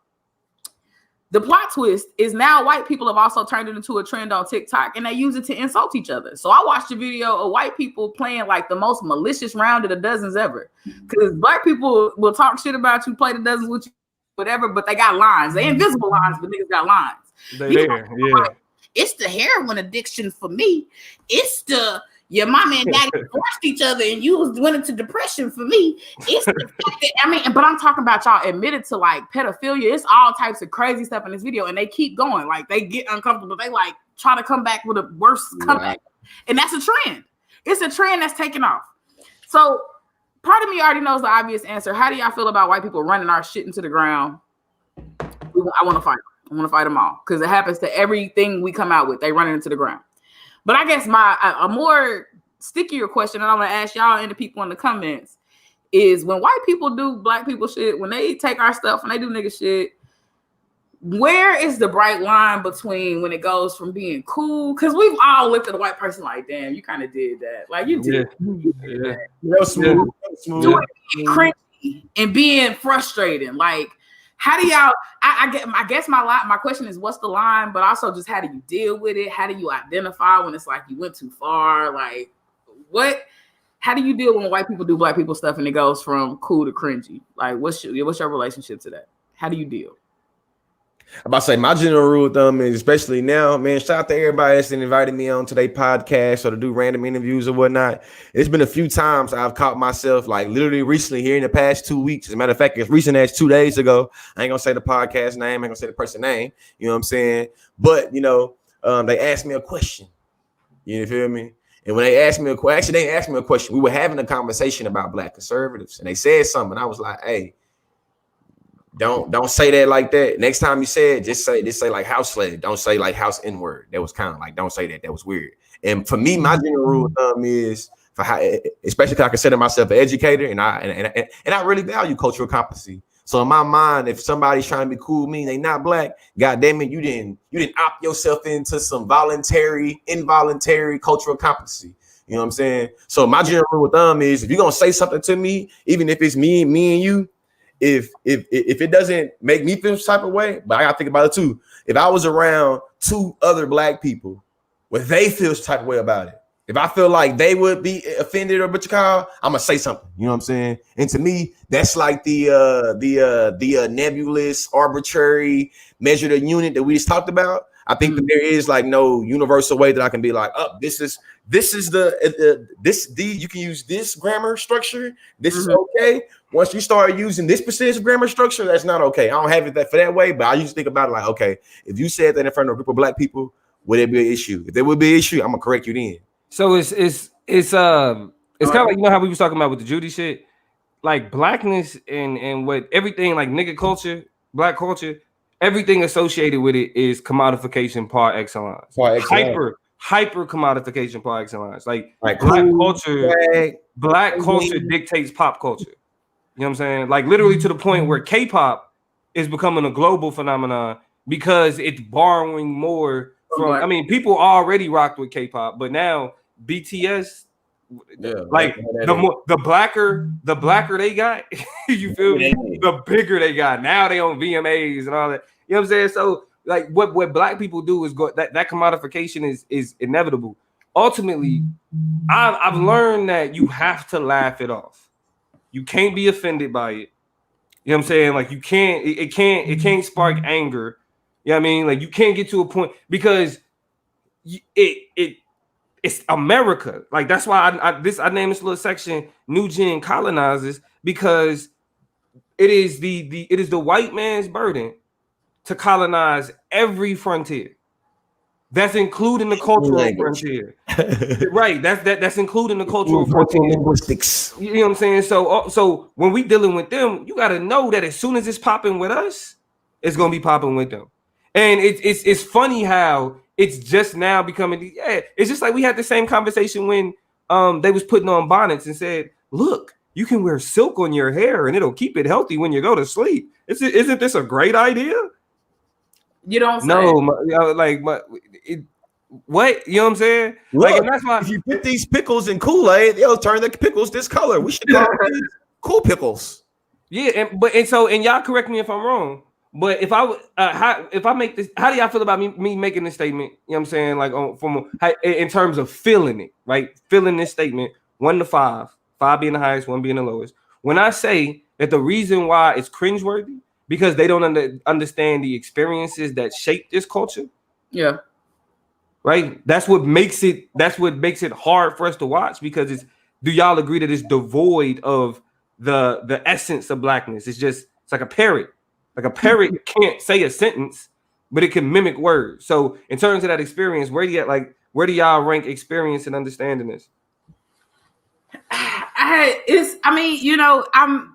The plot twist is now white people have also turned it into a trend on TikTok, and they use it to insult each other. So I watched a video of white people playing like the most malicious round of the dozens ever. Because black people will talk shit about you, play the dozens with you, whatever, but they got lines. They invisible lines, but niggas got lines. Like, it's the heroin addiction for me. It's the your mama and daddy divorced each other and you went into depression for me. It's the fact that, but I'm talking about y'all admitted to like pedophilia. It's all types of crazy stuff in this video, and they keep going. Like they get uncomfortable. They like try to come back with a worse comeback. And that's a trend. It's a trend that's taking off. So part of me already knows the obvious answer. How do y'all feel about white people running our shit into the ground? I want to fight them. I want to fight them all because it happens to everything we come out with. They run it into the ground. But I guess a more stickier question, and I'm gonna ask y'all and the people in the comments, is when white people do black people shit, when they take our stuff, when they do nigga shit, where is the bright line between when it goes from being cool? Because we've all looked at a white person like, damn, you kind of did that. Like you did. Yeah. Real smooth. Doing it cringy and being frustrating. Like, how do y'all? I guess my question is, what's the line? But also, just how do you deal with it? How do you identify when it's like you went too far? Like, what? How do you deal when white people do black people stuff and it goes from cool to cringy? Like, what's your relationship to that? How do you deal? I'm about to say my general rule of thumb is, especially now, man, shout out to everybody that's invited me on today's podcast or to do random interviews or whatnot. It's been a few times I've caught myself like literally recently here in the past 2 weeks. As a matter of fact, as recent as 2 days ago, I ain't gonna say the podcast name, I ain't gonna say the person name, you know what I'm saying? But they asked me a question. You feel me? And when they asked me a question, actually they asked me a question. We were having a conversation about black conservatives, and they said something. I was like, hey, don't say that like that. Next time you say it, just say like house slave. Don't say like house N-word. That was kind of like, don't say that. That was weird. And for me, my general rule of thumb is, for how, especially because I consider myself an educator and I really value cultural competency. So in my mind, if somebody's trying to be cool with me, they not black, God damn it, you didn't opt yourself into some involuntary cultural competency. You know what I'm saying? So my general rule of thumb is, if you're gonna say something to me, even if it's me and you, if it doesn't make me feel some type of way, but I gotta think about it too. If I was around two other black people where they feel some type of way about it, if I feel like they would be offended or what you call, I'm gonna say something. You know what I'm saying? And to me, that's like the nebulous, arbitrary measure of unit that we just talked about. I think that there is like no universal way that I can be like, oh, this is you can use this grammar structure. This is okay. Once you start using this percentage grammar structure, that's not okay. I don't have it for that way, but I used to think about it like, okay, if you said that in front of a group of black people, would it be an issue? If there would be an issue, I'm gonna correct you then. So it's kind of like, how we was talking about with the Judy shit, like blackness and what everything like nigga culture, black culture, everything associated with it is commodification par excellence. Hyper commodification par excellence. Like black culture dictates pop culture. You know what I'm saying? Like literally to the point where K-pop is becoming a global phenomenon because it's borrowing more from. I mean, people already rocked with K-pop, but now BTS, the blacker they got, you feel me? The bigger they got. Now they on VMAs and all that. You know what I'm saying? So like what black people do is that commodification is inevitable. Ultimately, I've learned that you have to laugh it off. You can't be offended by it. You know what I'm saying? Like it can't spark anger. You know what I mean? Like you can't get to a point because it's America. Like that's why I named this little section New Gen Colonizers, because it is the white man's burden to colonize every frontier. That's including the cultural frontier. Right. That's including the cultural frontier. Linguistics. You know what I'm saying? So when we dealing with them, you got to know that as soon as it's popping with us, is gonna be popping with them. And it's funny how it's just now becoming. Yeah, it's just like we had the same conversation when they was putting on bonnets and said, look, you can wear silk on your hair and it'll keep it healthy when you go to sleep. Isn't this a great idea? You don't say. No, what? You know what I'm saying? Look, and that's why if you put these pickles in Kool-Aid, they'll turn the pickles this color. We should call these cool pickles. Yeah, and y'all correct me if I'm wrong. But if I make this, how do y'all feel about me making this statement? You know what I'm saying? Like in terms of feeling it, right? Feeling this statement, 1 to 5, 5 being the highest, 1 being the lowest. When I say that the reason why it's cringeworthy because they don't understand the experiences that shape this culture. Yeah. Right. That's what makes it hard for us to watch because do y'all agree that it's devoid of the essence of blackness? It's like a parrot. Like a parrot can't say a sentence, but it can mimic words. So in terms of that experience, where do y'all rank experience and understanding this?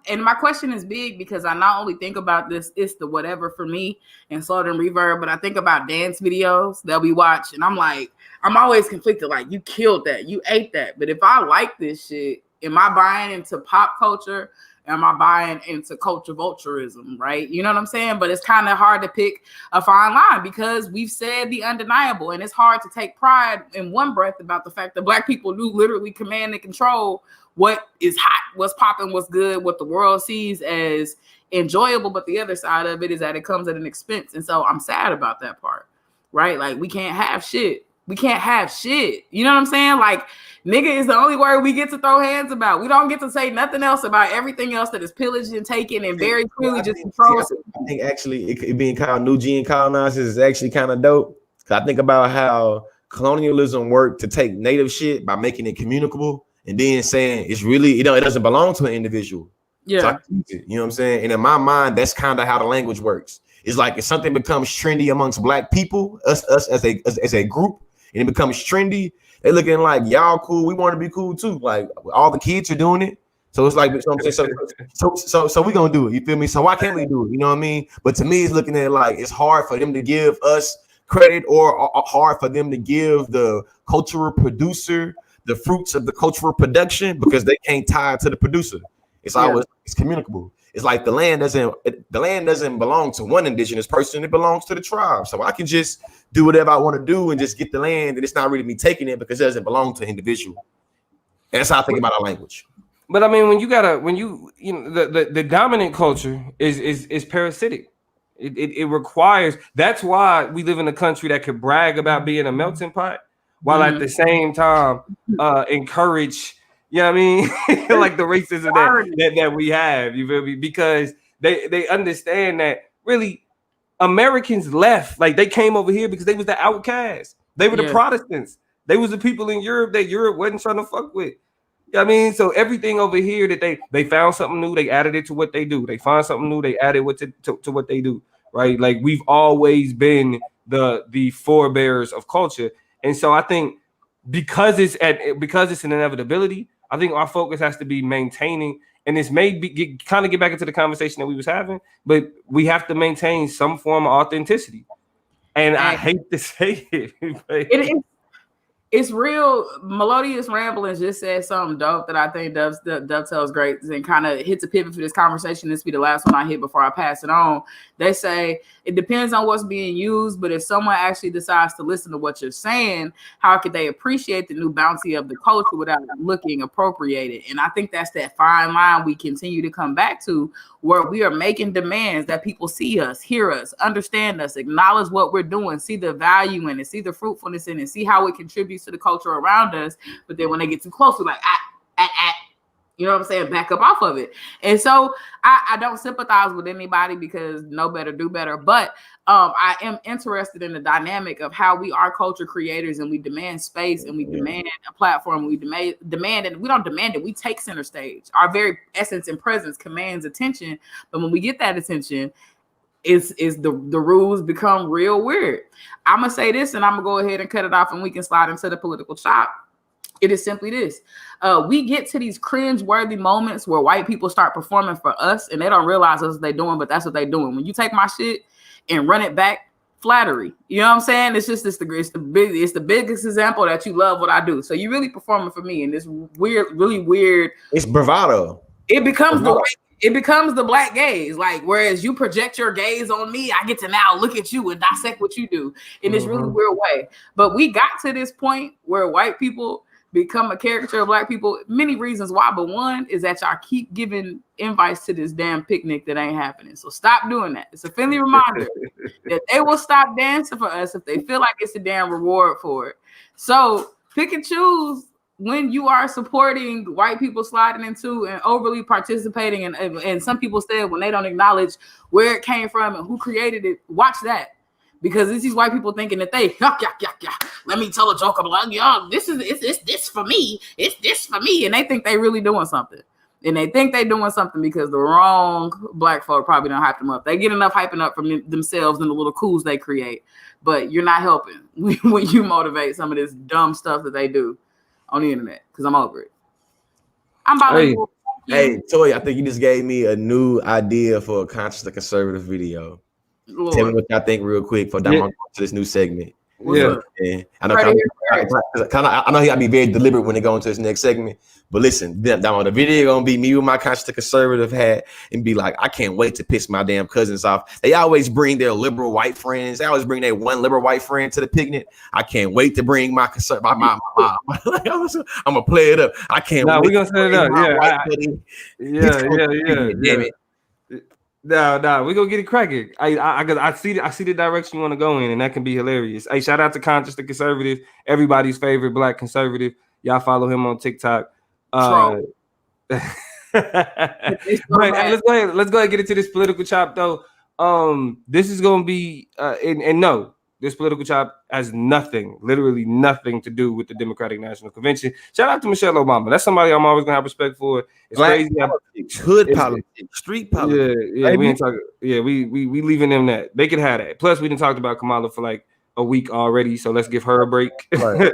And my question is big because I not only think about this, it's the whatever for me and Southern Reverb, but I think about dance videos that we watch, and I'm like, I'm always conflicted. Like, you killed that, you ate that, but if I like this shit, am I buying into pop culture? Am I buying into culture vulturism, right? You know what I'm saying? But it's kind of hard to pick a fine line because we've said the undeniable, and it's hard to take pride in one breath about the fact that Black people do literally command and control what is hot, what's popping, what's good, what the world sees as enjoyable. But the other side of it is that it comes at an expense. And so I'm sad about that part, right? Like, we can't have shit. We can't have shit. You know what I'm saying? Like, nigga is the only word we get to throw hands about. We don't get to say nothing else about everything else that is pillaged and taken and very clearly just controlled. I think actually it being called New Gen colonizers is actually kind of dope. I think about how colonialism worked to take native shit by making it communicable and then saying it's really, it doesn't belong to an individual. Yeah. So you know what I'm saying? And in my mind, that's kind of how the language works. It's like if something becomes trendy amongst Black people, us as a group, and it becomes trendy, they're looking like, y'all cool, we want to be cool too. Like, all the kids are doing it. So it's like, you know what I'm saying? So we gonna do it. You feel me? So why can't we do it? You know what I mean? But to me, it's looking at it like it's hard for them to give us credit or hard for them to give the cultural producer the fruits of the cultural production because they can't tie it to the producer. It's always it's communicable. It's like the land doesn't belong to one indigenous person, it belongs to the tribe. So I can just do whatever I want to do and just get the land, and it's not really me taking it because it doesn't belong to an individual. And that's how I think about our language. But I mean, the dominant culture is parasitic. It requires, that's why we live in a country that could brag about being a melting pot while at the same time encourage, you know what I mean? Like the racism that we have, you feel me? Because they understand that really Americans left, like they came over here because they was the outcasts. They were the Protestants. They was the people in Europe that Europe wasn't trying to fuck with. You know what I mean? So everything over here that they found something new, they added it to what they do. They find something new, they added to what they do, right? Like we've always been the forebearers of culture. And so I think because it's an inevitability, I think our focus has to be maintaining, and this may be kind of get back into the conversation that we was having, but we have to maintain some form of authenticity. And I hate to say it, but it's real. Melodious Ramblings just said something dope that I think dovetails great and kind of hits a pivot for this conversation. This will be the last one I hit before I pass it on. They say it depends on what's being used, but if someone actually decides to listen to what you're saying, how could they appreciate the new bounty of the culture without looking appropriated? And I think that's that fine line we continue to come back to, where we are making demands that people see us, hear us, understand us, acknowledge what we're doing, see the value in it, see the fruitfulness in it, see how it contributes to the culture around us. But then when they get too close, we're like, you know what I'm saying? Back up off of it. And so I don't sympathize with anybody because know better, do better. But I am interested in the dynamic of how we are culture creators and we demand space and we demand a platform. We demand, and we don't demand it. We take center stage. Our very essence and presence commands attention. But when we get that attention, is the rules become real weird. I'm going to say this and I'm going to go ahead and cut it off and we can slide into the political chop. It is simply this. We get to these cringe-worthy moments where white people start performing for us and they don't realize that's what they're doing, but that's what they're doing. When you take my shit and run it back, flattery. You know what I'm saying? It's the biggest example that you love what I do. So you really performing for me, and this really weird. It's bravado. It becomes the black gaze. Like, whereas you project your gaze on me, I get to now look at you and dissect what you do in this really weird way. But we got to this point where white people become a caricature of black people. Many reasons why, but one is that y'all keep giving invites to this damn picnic that ain't happening. So stop doing that. It's a friendly reminder that they will stop dancing for us if they feel like it's a damn reward for it. So pick and choose when you are supporting white people sliding into and overly participating. And some people said when they don't acknowledge where it came from and who created it, watch that. Because it's these white people thinking that they, let me tell a joke. I'm like, yo, this for me. It's this for me. And they think they really doing something. And they think they doing something because the wrong black folk probably don't hype them up. They get enough hyping up from themselves and the little coups they create. But you're not helping when you motivate some of this dumb stuff that they do on the internet. Because I'm over it. I'm bilingual. Hey, Toy, I think you just gave me a new idea for a consciously conservative video. Lord. Tell me what y'all think real quick for down to this new segment. Yeah. I know I know he gotta be very deliberate when they go into this next segment. But listen, down the video gonna be me with my consciously conservative hat and be like, I can't wait to piss my damn cousins off. They always bring their liberal white friends. They always bring their one liberal white friend to the picnic. I can't wait to bring my mom. I'm gonna play it up. I can't wait. We're gonna set it up. Yeah. Damn it. No, we're gonna get it cracking. I see the direction you want to go in, and that can be hilarious. Hey, shout out to Conscious the Conservative, everybody's favorite black conservative. Y'all follow him on TikTok. But let's go ahead and get into this political chop though. This is gonna be and no, this political chop has literally nothing to do with the Democratic National Convention. Shout out to Michelle Obama. That's somebody I'm always gonna have respect for. It's crazy. Politics, hood politics, street politics. Yeah, we didn't talk. Yeah, we leaving them that. They can have that. Plus, we didn't talk about Kamala for like a week already, so let's give her a break. Right. You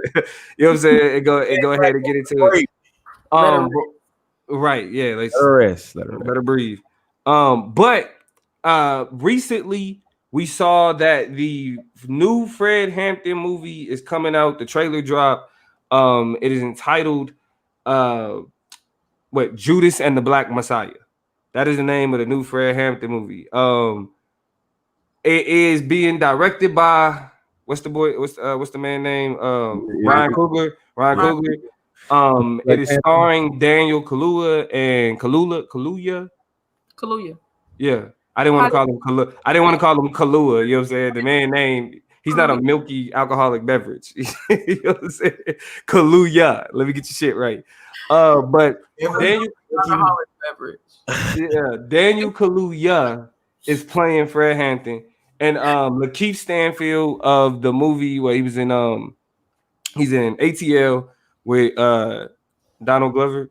know what I'm saying? And go ahead and get into it. Right, yeah. Let her breathe. But recently we saw that the new Fred Hampton movie is coming out. The trailer dropped. It is entitled Judas and the Black Messiah. That is the name of the new Fred Hampton movie. It is being directed by what's the man name? Ryan Coogler. It is starring Daniel Kaluuya and Kaluuya. Yeah. I didn't want to call him Kaluuya. You know what I'm saying? The man name, he's not a milky alcoholic beverage. You know what I'm saying? Kaluuya. Let me get your shit right. But Daniel alcoholic beverage. Yeah, Daniel Kaluuya is playing Fred Hampton. And Lakeith Stanfield of the movie where he's in ATL with Donald Glover.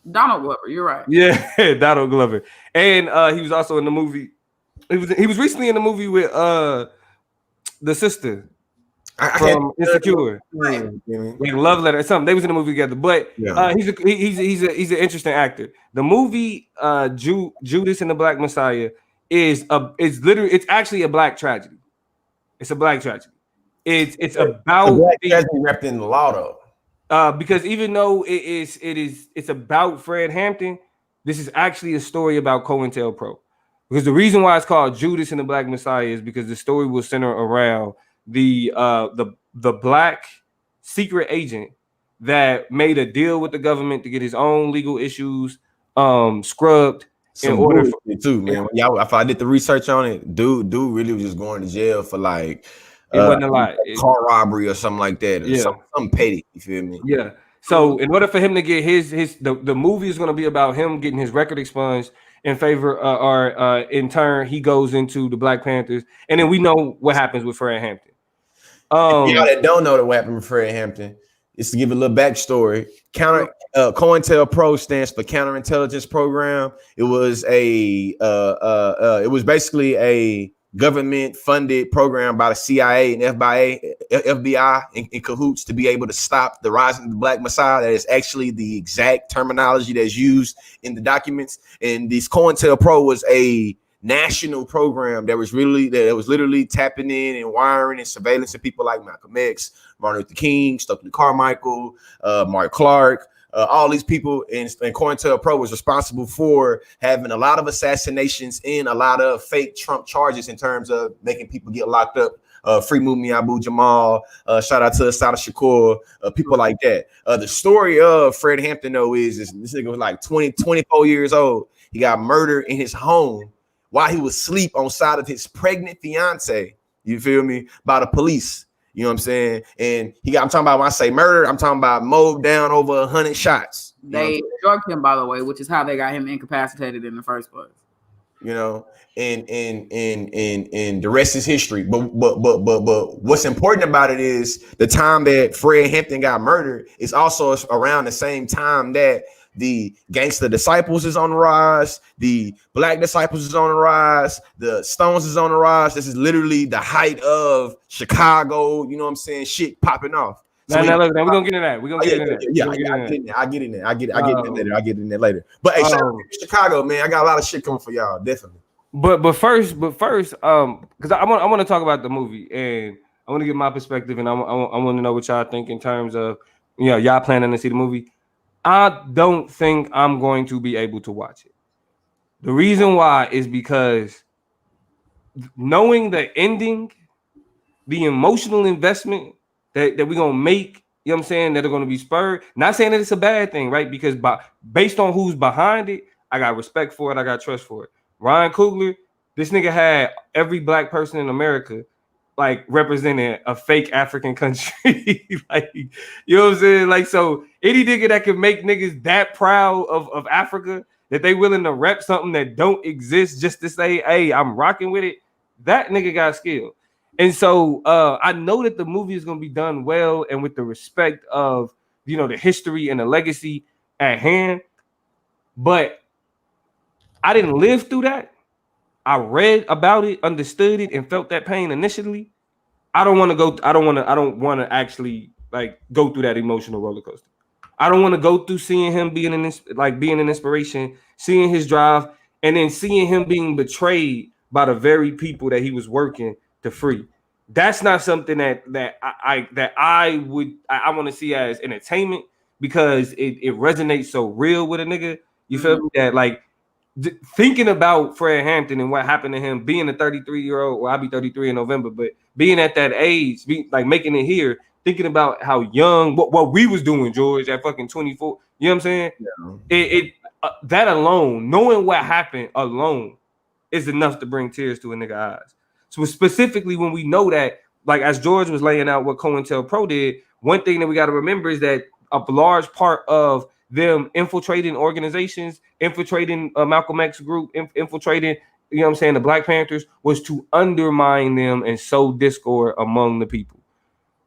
Donald Glover, you're right. Yeah, Donald Glover. And he was also in the movie. He was recently in the movie with the sister from Insecure. Like Love Letter or something. They was in the movie together. But he's an interesting actor. The movie Judas and the Black Messiah it's actually a black tragedy. It's a black tragedy. It's about black tragedy wrapped in the law though. Because even though it's about Fred Hampton, this is actually a story about COINTELPRO. Because the reason why it's called Judas and the Black Messiah is because the story will center around the black secret agent that made a deal with the government to get his own legal issues scrubbed. In order for too, man. If I did the research on it, dude really was just going to jail for like it wasn't a lot. Car robbery or something like that. Or something petty. You feel me? Yeah. So in order for him to get the movie is going to be about him getting his record expunged in favor, or in turn he goes into the Black Panthers, and then we know what happens with Fred Hampton. Y'all that don't know what happened with Fred Hampton, is to give a little backstory. COINTELPRO stands for Counterintelligence Program. It was basically a government funded program by the CIA and FBI in cahoots to be able to stop the rise of the Black Messiah. That is actually the exact terminology that's used in the documents. And this COINTELPRO was a national program that was literally tapping in and wiring and surveillance of people like Malcolm X, Martin Luther King, Stokely Carmichael, Mark Clark. All these people in COINTELPRO was responsible for having a lot of assassinations and a lot of fake Trump charges in terms of making people get locked up. Free Mumi Abu Jamal, shout out to Asada Shakur, people like that. The story of Fred Hampton, though, is this nigga was like 24 years old. He got murdered in his home while he was asleep on side of his pregnant fiance. You feel me? By the police. You know what I'm saying? And I'm talking about when I say murder, I'm talking about mowed down over 100 shots. They drugged him, by the way, which is how they got him incapacitated in the first place. You know, and the rest is history. But what's important about it is the time that Fred Hampton got murdered is also around the same time that the Gangster Disciples is on the rise, the Black Disciples is on the rise, the Stones is on the rise. This is literally the height of Chicago, you know what I'm saying? Shit popping off. So we're gonna get into that. We're gonna get into that. Yeah, I get in there. I get in there later. But hey, shout out to Chicago, man. I got a lot of shit coming for y'all, definitely. But first, because I want to talk about the movie, and I want to get my perspective, and I want to know what y'all think in terms of, you know, y'all planning to see the movie. I don't think I'm going to be able to watch it. The reason why is because knowing the ending, the emotional investment that we're going to make, you know what I'm saying, that are going to be spurred. Not saying that it's a bad thing, right? Because based on who's behind it, I got respect for it. I got trust for it. Ryan Coogler, this nigga had every Black person in America like representing a fake African country. Like, you know what I'm saying? Like, so any nigga that can make niggas that proud of Africa, that they willing to rep something that don't exist just to say, hey, I'm rocking with it, that nigga got skill. And so I know that the movie is going to be done well and with the respect of, you know, the history and the legacy at hand. But I didn't live through that. I read about it, understood it, and felt that pain initially. I don't want to actually like go through that emotional roller coaster. I don't want to go through seeing him being an inspiration, seeing his drive, and then seeing him being betrayed by the very people that he was working to free. That's not something that I want to see as entertainment, because it resonates so real with a nigga. You feel me? That like thinking about Fred Hampton and what happened to him, being a 33-year-old, well, I'll be 33 in November, but being at that age, like making it here, thinking about how young, what we was doing, George, at fucking 24, you know what I'm saying? Yeah. That alone, knowing what happened alone is enough to bring tears to a nigga eyes. So specifically when we know that, like as George was laying out what COINTELPRO did, one thing that we got to remember is that a large part of them infiltrating organizations, infiltrating Malcolm X group, infiltrating, you know what I'm saying, the Black Panthers, was to undermine them and sow discord among the people.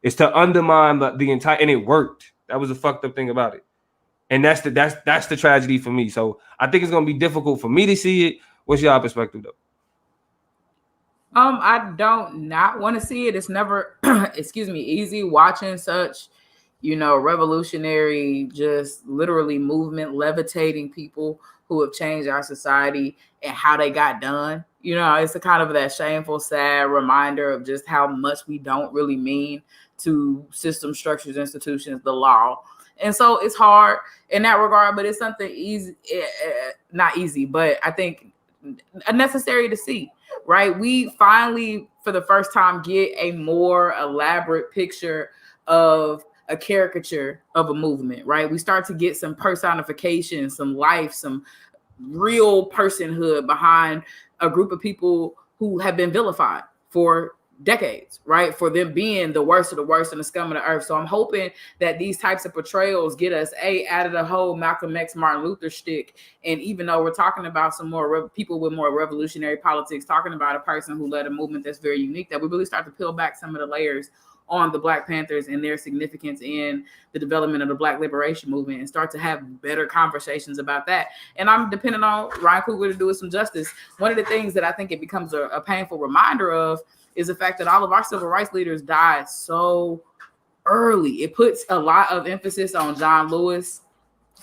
It's to undermine the entire, and it worked. That was the fucked up thing about it. And that's the tragedy for me. So I think it's gonna be difficult for me to see it. What's your perspective though? I don't not want to see it. It's never, easy watching such, you know, revolutionary, just literally movement, levitating people who have changed our society and how they got done. You know, it's a kind of that shameful, sad reminder of just how much we don't really mean to system, structures, institutions, the law. And so it's hard in that regard, but it's something easy, not easy, but I think necessary to see, right? We finally, for the first time, get a more elaborate picture of a caricature of a movement, right? We start to get some personification, some life, some real personhood behind a group of people who have been vilified for decades, right? For them being the worst of the worst and the scum of the earth. So I'm hoping that these types of portrayals get us out of the whole Malcolm X, Martin Luther shtick. And even though we're talking about some more people with more revolutionary politics, talking about a person who led a movement that's very unique, that we really start to peel back some of the layers on the Black Panthers and their significance in the development of the Black liberation movement and start to have better conversations about that. And I'm depending on Ryan Coogler to do us some justice. One of the things that I think it becomes a painful reminder of is the fact that all of our civil rights leaders died so early. It puts a lot of emphasis on John Lewis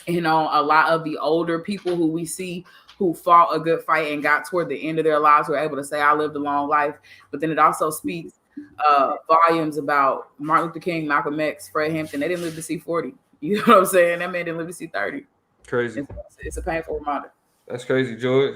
and on a lot of the older people who we see who fought a good fight and got toward the end of their lives, who were able to say, I lived a long life. But then it also speaks volumes about Martin Luther King, Malcolm X, Fred Hampton. They didn't live to see 40. You know what I'm saying? That man didn't live to see 30. Crazy. It's a painful reminder. That's crazy, George.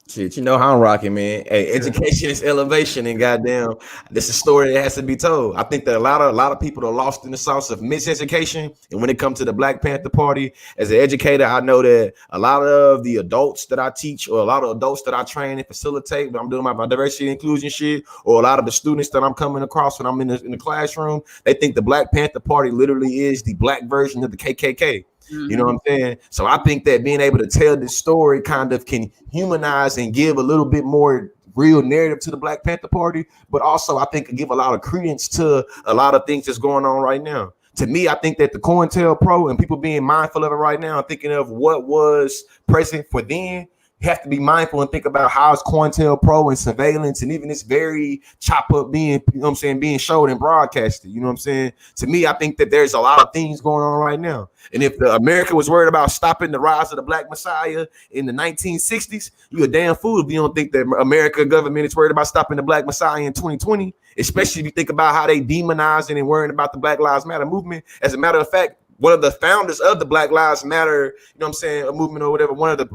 Shit, you know how I'm rocking, man. Hey, education is elevation, and goddamn, this is a story that has to be told. I think that a lot of people are lost in the sauce of miseducation. And when it comes to the Black Panther Party, as an educator, I know that a lot of the adults that I teach, or a lot of adults that I train and facilitate, when I'm doing my diversity and inclusion shit, or a lot of the students that I'm coming across when I'm in the classroom, they think the Black Panther Party literally is the Black version of the KKK. You know what I'm saying? So I think that being able to tell this story kind of can humanize and give a little bit more real narrative to the Black Panther Party, but also I think can give a lot of credence to a lot of things that's going on right now. To me, I think that the COINTELPRO and people being mindful of it right now, thinking of what was present for then, you have to be mindful and think about how is COINTELPRO and surveillance and even this very chop up being, you know what I'm saying, being showed and broadcasted. You know what I'm saying? To me, I think that there's a lot of things going on right now. And if America was worried about stopping the rise of the Black Messiah in the 1960s, you a damn fool if you don't think that America government is worried about stopping the Black Messiah in 2020, especially if you think about how they demonizing and worrying about the Black Lives Matter movement. As a matter of fact, one of the founders of the Black Lives Matter, you know what I'm saying, a movement or whatever, one of the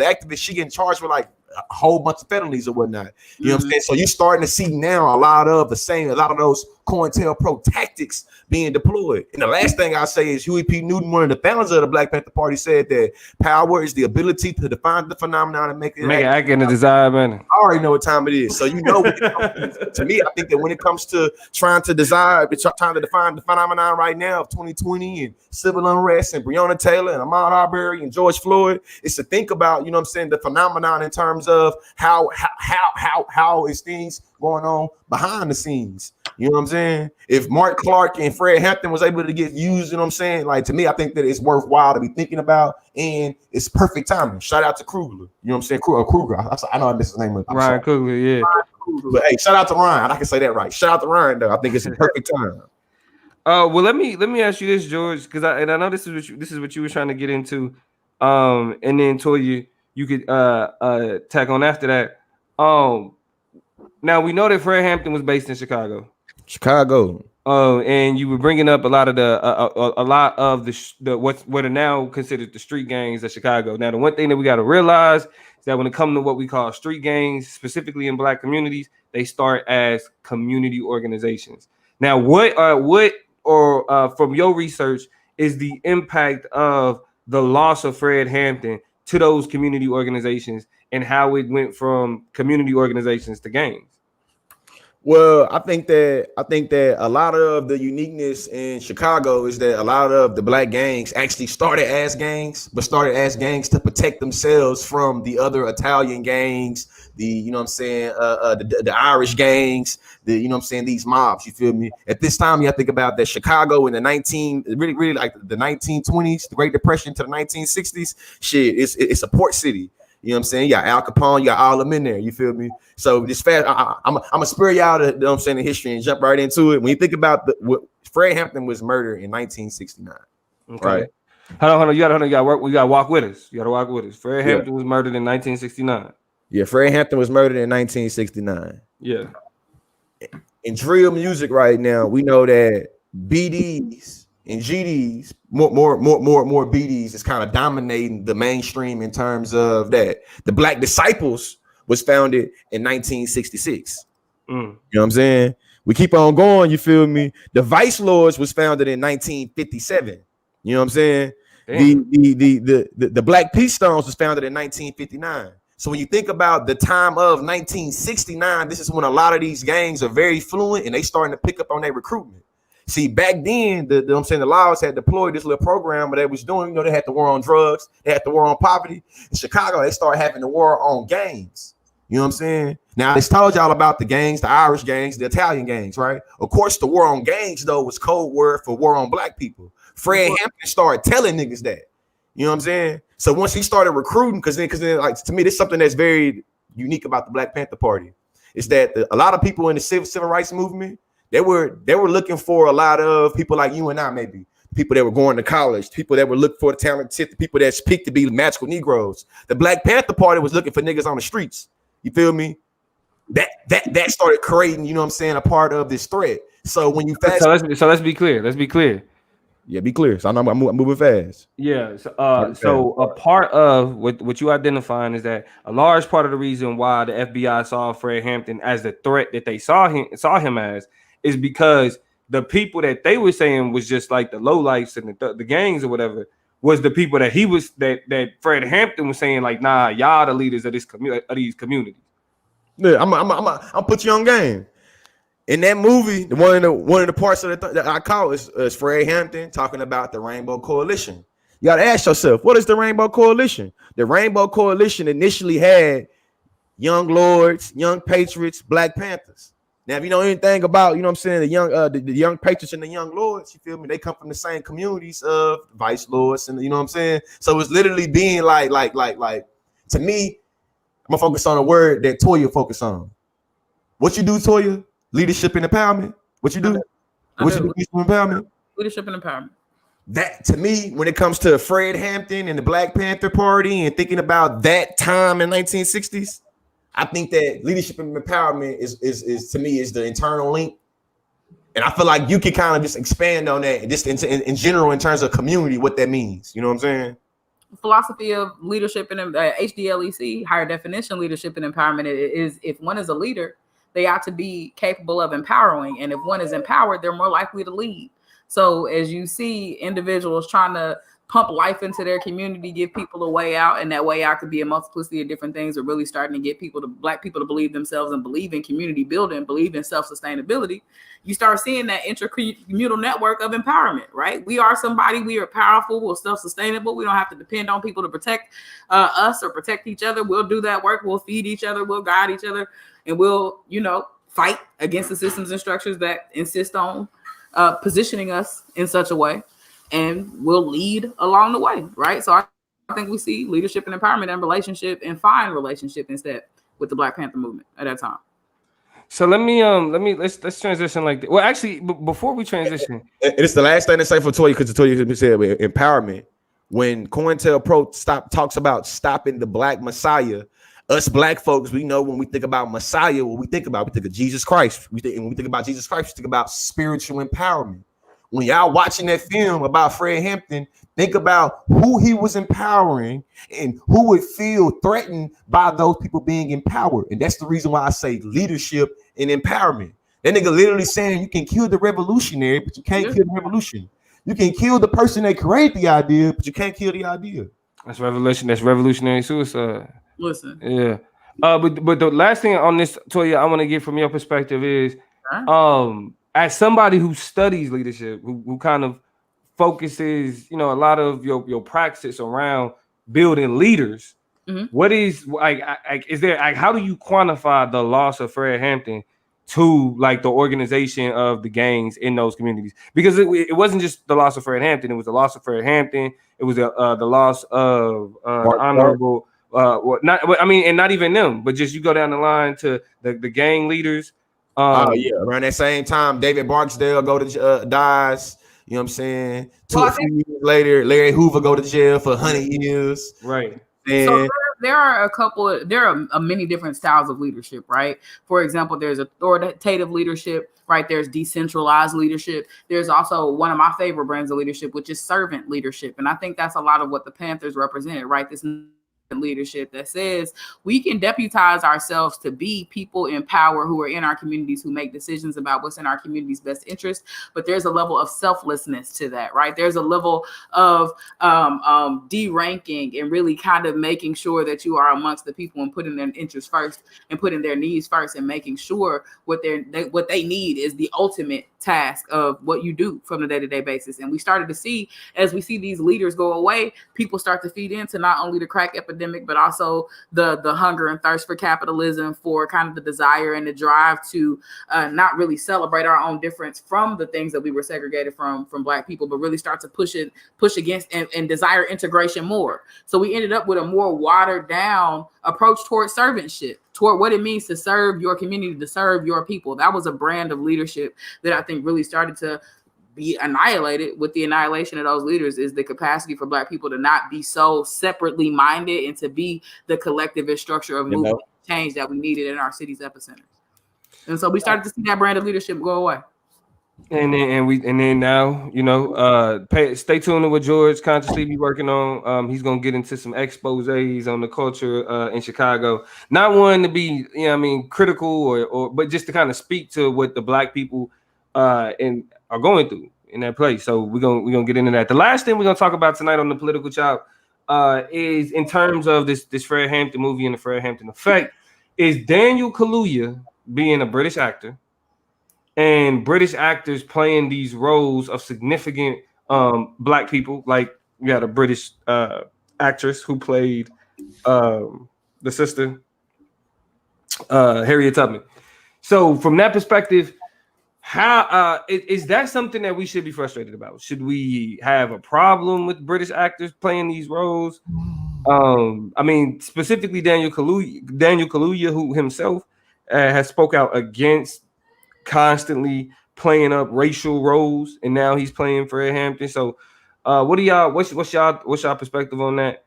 activists, she getting charged with like a whole bunch of felonies or whatnot. You know what I'm saying? So you're starting to see now a lot of those COINTELPRO tactics being deployed. And the last thing I say is Huey P. Newton, one of the founders of the Black Panther Party, said that power is the ability to define the phenomenon and make it act in a desired manner. I already know what time it is. So you know, to me, I think that when it comes to trying to define the phenomenon right now of 2020 and civil unrest and Breonna Taylor and Ahmaud Arbery and George Floyd, it's to think about, you know what I'm saying, the phenomenon in terms of how is things going on behind the scenes. You know what I'm saying? If Mark Clark and Fred Hampton was able to get used, you know what I'm saying? Like, to me, I think that it's worthwhile to be thinking about, and it's perfect timing. Shout out to Coogler. You know what I'm saying? Kruger. I know I missed his name. Ryan Coogler, yeah. But hey, shout out to Ryan. I can say that right. Shout out to Ryan, though. I think it's a perfect time. Well, let me ask you this, George, because I know this is what you were trying to get into. And then Toya, you could tack on after that. Now we know that Fred Hampton was based in Chicago. And you were bringing up a lot of the what are now considered the street gangs of Chicago. Now, the one thing that we got to realize is that when it comes to what we call street gangs, specifically in Black communities, they start as community organizations. Now, what from your research is the impact of the loss of Fred Hampton to those community organizations and how it went from community organizations to gangs? Well, I think that a lot of the uniqueness in Chicago is that a lot of the Black gangs actually started as gangs to protect themselves from the other Italian gangs, the Irish gangs, you know what I'm saying, these mobs, you feel me? At this time, you have to think about that Chicago in the 1920s, the Great Depression to the 1960s, shit, it's a port city. You know what I'm saying? You got Al Capone, you got all of them in there. You feel me? So just fast, I'm gonna spur y'all to, you know what I'm saying, the history and jump right into it. When you think about Fred Hampton was murdered in 1969. Okay. Right? Hold on. You gotta walk with us. You gotta walk with us. Fred Hampton was murdered in 1969. Yeah, Fred Hampton was murdered in 1969. Yeah. In drill music right now, we know that BDs and GDs, more BDs is kind of dominating the mainstream in terms of that. The Black Disciples was founded in 1966. You know what I'm saying? We keep on going, you feel me? The Vice Lords was founded in 1957. You know what I'm saying? The Black Peace Stones was founded in 1959. So when you think about the time of 1969, this is when a lot of these gangs are very fluent and they starting to pick up on their recruitment. See, back then, the laws had deployed this little program that they was doing. You know, they had the war on drugs, they had the war on poverty. In Chicago, they started having the war on gangs. You know what I'm saying? Now, it's told y'all about the gangs, the Irish gangs, the Italian gangs, right? Of course, the war on gangs, though, was code word for war on black people. Fred Hampton started telling niggas that. You know what I'm saying? So once he started recruiting, because then, like, to me, this is something that's very unique about the Black Panther Party. Is that a lot of people in the civil rights movement, they were looking for a lot of people like you and I, maybe. People that were going to college, people that were looking for the talent, the people that speak to be magical Negroes. The Black Panther Party was looking for niggas on the streets. You feel me? That started creating, you know what I'm saying, a part of this thread. So when you fast, so let's be clear. Let's be clear. Yeah, be clear. So I'm moving fast. Yeah. So a part of what you identifying is that a large part of the reason why the FBI saw Fred Hampton as the threat that they saw him as is because the people that they were saying was just like the lowlifes and the gangs or whatever was the people that that Fred Hampton was saying like, nah, y'all the leaders of these communities. Yeah, I'm put you on game. In that movie, one of the parts of that I call is Fred Hampton talking about the Rainbow Coalition. You got to ask yourself, what is the Rainbow Coalition? The Rainbow Coalition initially had Young Lords, Young Patriots, Black Panthers. Now, if you know anything about, you know what I'm saying, the Young Patriots and the Young Lords, you feel me? They come from the same communities of Vice Lords, and you know what I'm saying? So it's literally being like, to me, I'm gonna focus on a word that Toya focus on. What you do, Toya? Leadership and empowerment. What you do? Leadership and empowerment. Leadership and empowerment. That, to me, when it comes to Fred Hampton and the Black Panther Party and thinking about that time in 1960s, I think that leadership and empowerment is to me is the internal link. And I feel like you can kind of just expand on that just in general in terms of community, what that means. You know what I'm saying? Philosophy of leadership and HDLEC, higher definition leadership and empowerment is if one is a leader, they ought to be capable of empowering. And if one is empowered, they're more likely to lead. So as you see individuals trying to pump life into their community, give people a way out, and that way out could be a multiplicity of different things. Are really starting to get Black people to believe themselves and believe in community building, believe in self-sustainability. You start seeing that intercommunal network of empowerment, right? We are somebody, we are powerful, we're self-sustainable. We don't have to depend on people to protect us or protect each other. We'll do that work. We'll feed each other. We'll guide each other. And we'll, fight against the systems and structures that insist on positioning us in such a way. And we'll lead along the way, right? So I think we see leadership and empowerment and relationship and find relationship instead with the Black Panther movement at that time. So let's transition like that. Well, actually, before we transition, it's the last thing to say for Toya, because Toya said empowerment. When COINTELPRO talks about stopping the Black Messiah, us Black folks, we know when we think about Messiah, what we think about Jesus Christ. When we think about Jesus Christ, we think about spiritual empowerment. When y'all watching that film about Fred Hampton, think about who he was empowering and who would feel threatened by those people being empowered. And that's the reason why I say leadership and empowerment. That nigga literally saying you can kill the revolutionary, but you can't kill the revolution. You can kill the person that created the idea, but you can't kill the idea. That's revolution. That's revolutionary suicide. Listen. Yeah. But the last thing on this, Toya, I want to get from your perspective is, as somebody who studies leadership, who kind of focuses, a lot of your practice around building leaders, what is is there how do you quantify the loss of Fred Hampton to the organization of the gangs in those communities? Because it wasn't just the loss of Fred Hampton, it was the loss of Fred Hampton, it was the loss of Honorable and not even them, but just you go down the line to the gang leaders. Around that same time, David Barksdale dies. You know what I'm saying? A few years later, Larry Hoover go to jail for 100 years. Right. And so there are many different styles of leadership, right? For example, there's authoritative leadership, right? There's decentralized leadership. There's also one of my favorite brands of leadership, which is servant leadership. And I think that's a lot of what the Panthers represented, right? This leadership that says we can deputize ourselves to be people in power who are in our communities, who make decisions about what's in our community's best interest. But there's a level of selflessness to that, right? There's a level of deranking and really kind of making sure that you are amongst the people and putting their interests first and putting their needs first and making sure what they need is the ultimate task of what you do from the day-to-day basis. And we started to see, as we see these leaders go away, people start to feed into not only the crack epidemic, but also the hunger and thirst for capitalism, for kind of the desire and the drive to not really celebrate our own difference from the things that we were segregated from Black people, but really start to push against and desire integration more. So we ended up with a more watered down approach toward servantship, toward what it means to serve your community, to serve your people. That was a brand of leadership that I think really started to be annihilated with the annihilation of those leaders, is the capacity for Black people to not be so separately minded and to be the collective and structure of movement change that we needed in our city's epicenters. And so we started to see that brand of leadership go away. And then now, you know, stay tuned to what George consciously be working on. He's gonna get into some exposés on the culture in Chicago. Not one to be, you know, I mean, critical or but just to kind of speak to what the Black people are going through in that place. So we're gonna get into that. The last thing we're gonna talk about tonight on the Political Chop is in terms of this Fred Hampton movie and the Fred Hampton effect, is Daniel Kaluuya being a British actor and British actors playing these roles of significant Black people. Like you got a British actress who played the sister, Harriet Tubman. So from that perspective, how is that something that we should be frustrated about? Should we have a problem with British actors playing these roles? I mean, specifically Daniel Kaluuya, who himself has spoke out against constantly playing up racial roles, and now he's playing Fred Hampton. So, what do y'all? What's y'all perspective on that?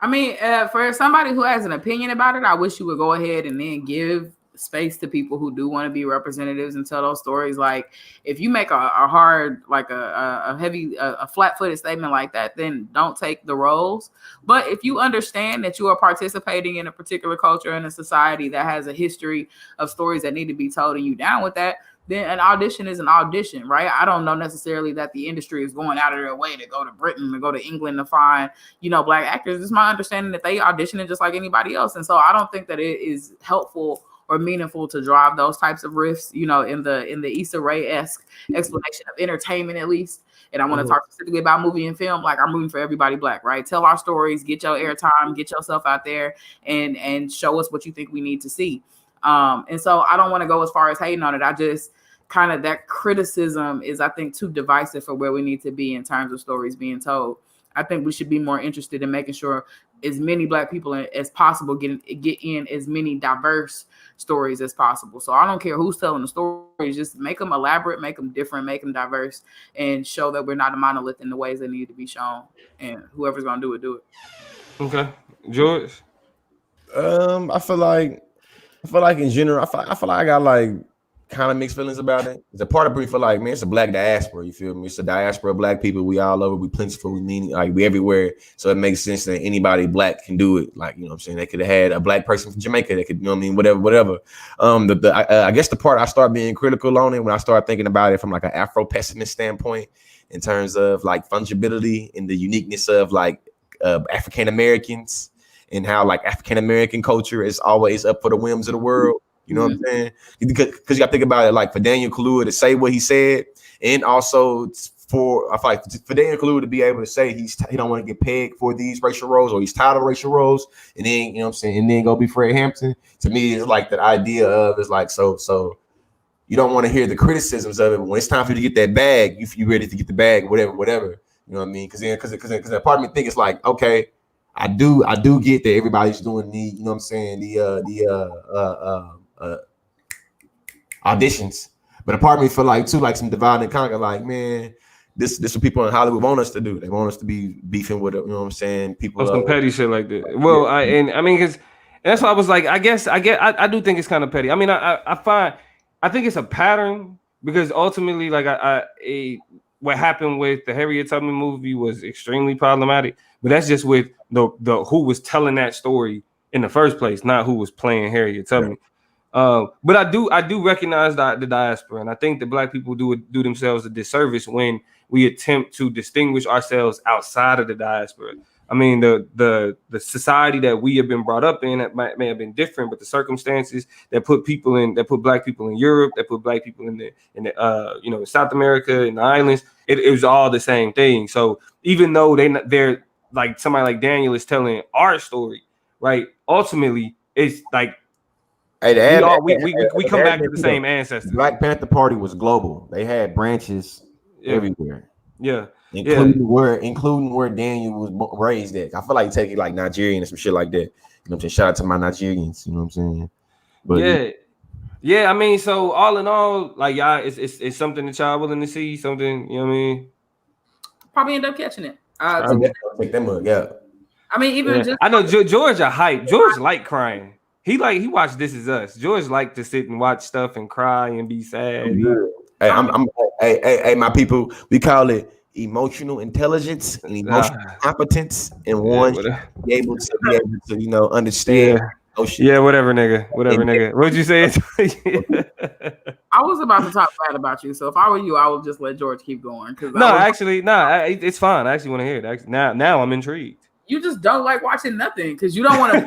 I mean, for somebody who has an opinion about it, I wish you would go ahead and then give space to people who do want to be representatives and tell those stories. Like, if you make a hard, like a heavy, a flat-footed statement like that, then don't take the roles. But if you understand that you are participating in a particular culture and a society that has a history of stories that need to be told, and you down with that, then an audition is an audition, right? I don't know necessarily that the industry is going out of their way to go to Britain, to go to England to find, you know, Black actors. It's my understanding that they auditioning just like anybody else. And so I don't think that it is helpful or meaningful to drive those types of riffs, you know, in the Issa Rae-esque explanation of entertainment, at least. And I want to talk specifically about movie and film. Like, I'm rooting for everybody Black, right? Tell our stories, get your airtime, get yourself out there, and show us what you think we need to see. And so I don't want to go as far as hating on it. I just kind of, that criticism is, I think, too divisive for where we need to be in terms of stories being told. I think we should be more interested in making sure as many Black people as possible get in as many diverse stories as possible. So I don't care who's telling the stories, just make them elaborate, make them different, make them diverse, and show that we're not a monolith in the ways that need to be shown. And whoever's gonna do it. Okay, George. I feel like in general, I feel like I got like kind of mixed feelings about it. It's a part of me feel like, man, it's a Black diaspora. You feel me? It's a diaspora of Black people. We all over. We plentiful. We mean, like, we everywhere. So it makes sense that anybody Black can do it. Like, you know what I'm saying? They could have had a Black person from Jamaica. They could, you know what I mean? Whatever. I guess the part I start being critical on it when I start thinking about it from like an Afro pessimist standpoint, in terms of like fungibility and the uniqueness of like African Americans, and how like African American culture is always up for the whims of the world. You know what I'm saying? Because you got to think about it, like for Daniel Kaluuya to say what he said, and also for Daniel Kaluuya to be able to say he don't want to get pegged for these racial roles, or he's tired of racial roles, and then, you know what I'm saying, and then go be Fred Hampton. To me, it's like that idea of, it's like, so you don't want to hear the criticisms of it, but when it's time for you to get that bag, you ready to get the bag, whatever. You know what I mean? Because that part of me think it's like, okay, I do get that everybody's doing the, you know what I'm saying, the auditions, but a part of me feel like too, like some divide and conquer, like, man, this is what people in Hollywood want us to do. They want us to be beefing with, you know what I'm saying, people, some petty shit like that. Well, yeah. I mean, because that's why I was like, I do think it's kind of petty. I mean, I think it's a pattern, because ultimately, like, what happened with the Harriet Tubman movie was extremely problematic, but that's just with the who was telling that story in the first place, not who was playing Harriet Tubman. Yeah. But I do recognize the diaspora, and I think that Black people do themselves a disservice when we attempt to distinguish ourselves outside of the diaspora. I mean, the society that we have been brought up in that may have been different, but the circumstances that put black people in Europe, that put black people in the South America and the islands, it was all the same thing. So even though they're like somebody like Daniel is telling our story, right? Ultimately, it's like we come back to the same ancestors. Black Panther Party was global. They had branches everywhere. Yeah. Including where Daniel was raised at. I feel like taking like Nigerian and some shit like that. You know what I'm saying? Shout out to my Nigerians. You know what I'm saying? But yeah. I mean, so all in all, like y'all, it's something that y'all willing to see. Something, you know what I mean? Probably end up catching it. Take them up, yeah. I mean, even just I know George a hype. George like crying. He watched This Is Us. George like to sit and watch stuff and cry and be sad. Hey, my people, we call it emotional intelligence and emotional competence, and one should be able to understand. Yeah, whatever, nigga. What'd you say? I was about to talk bad about you, so if I were you, I would just let George keep going. It's fine. I actually want to hear it. Now I'm intrigued. You just don't like watching nothing because you don't want to.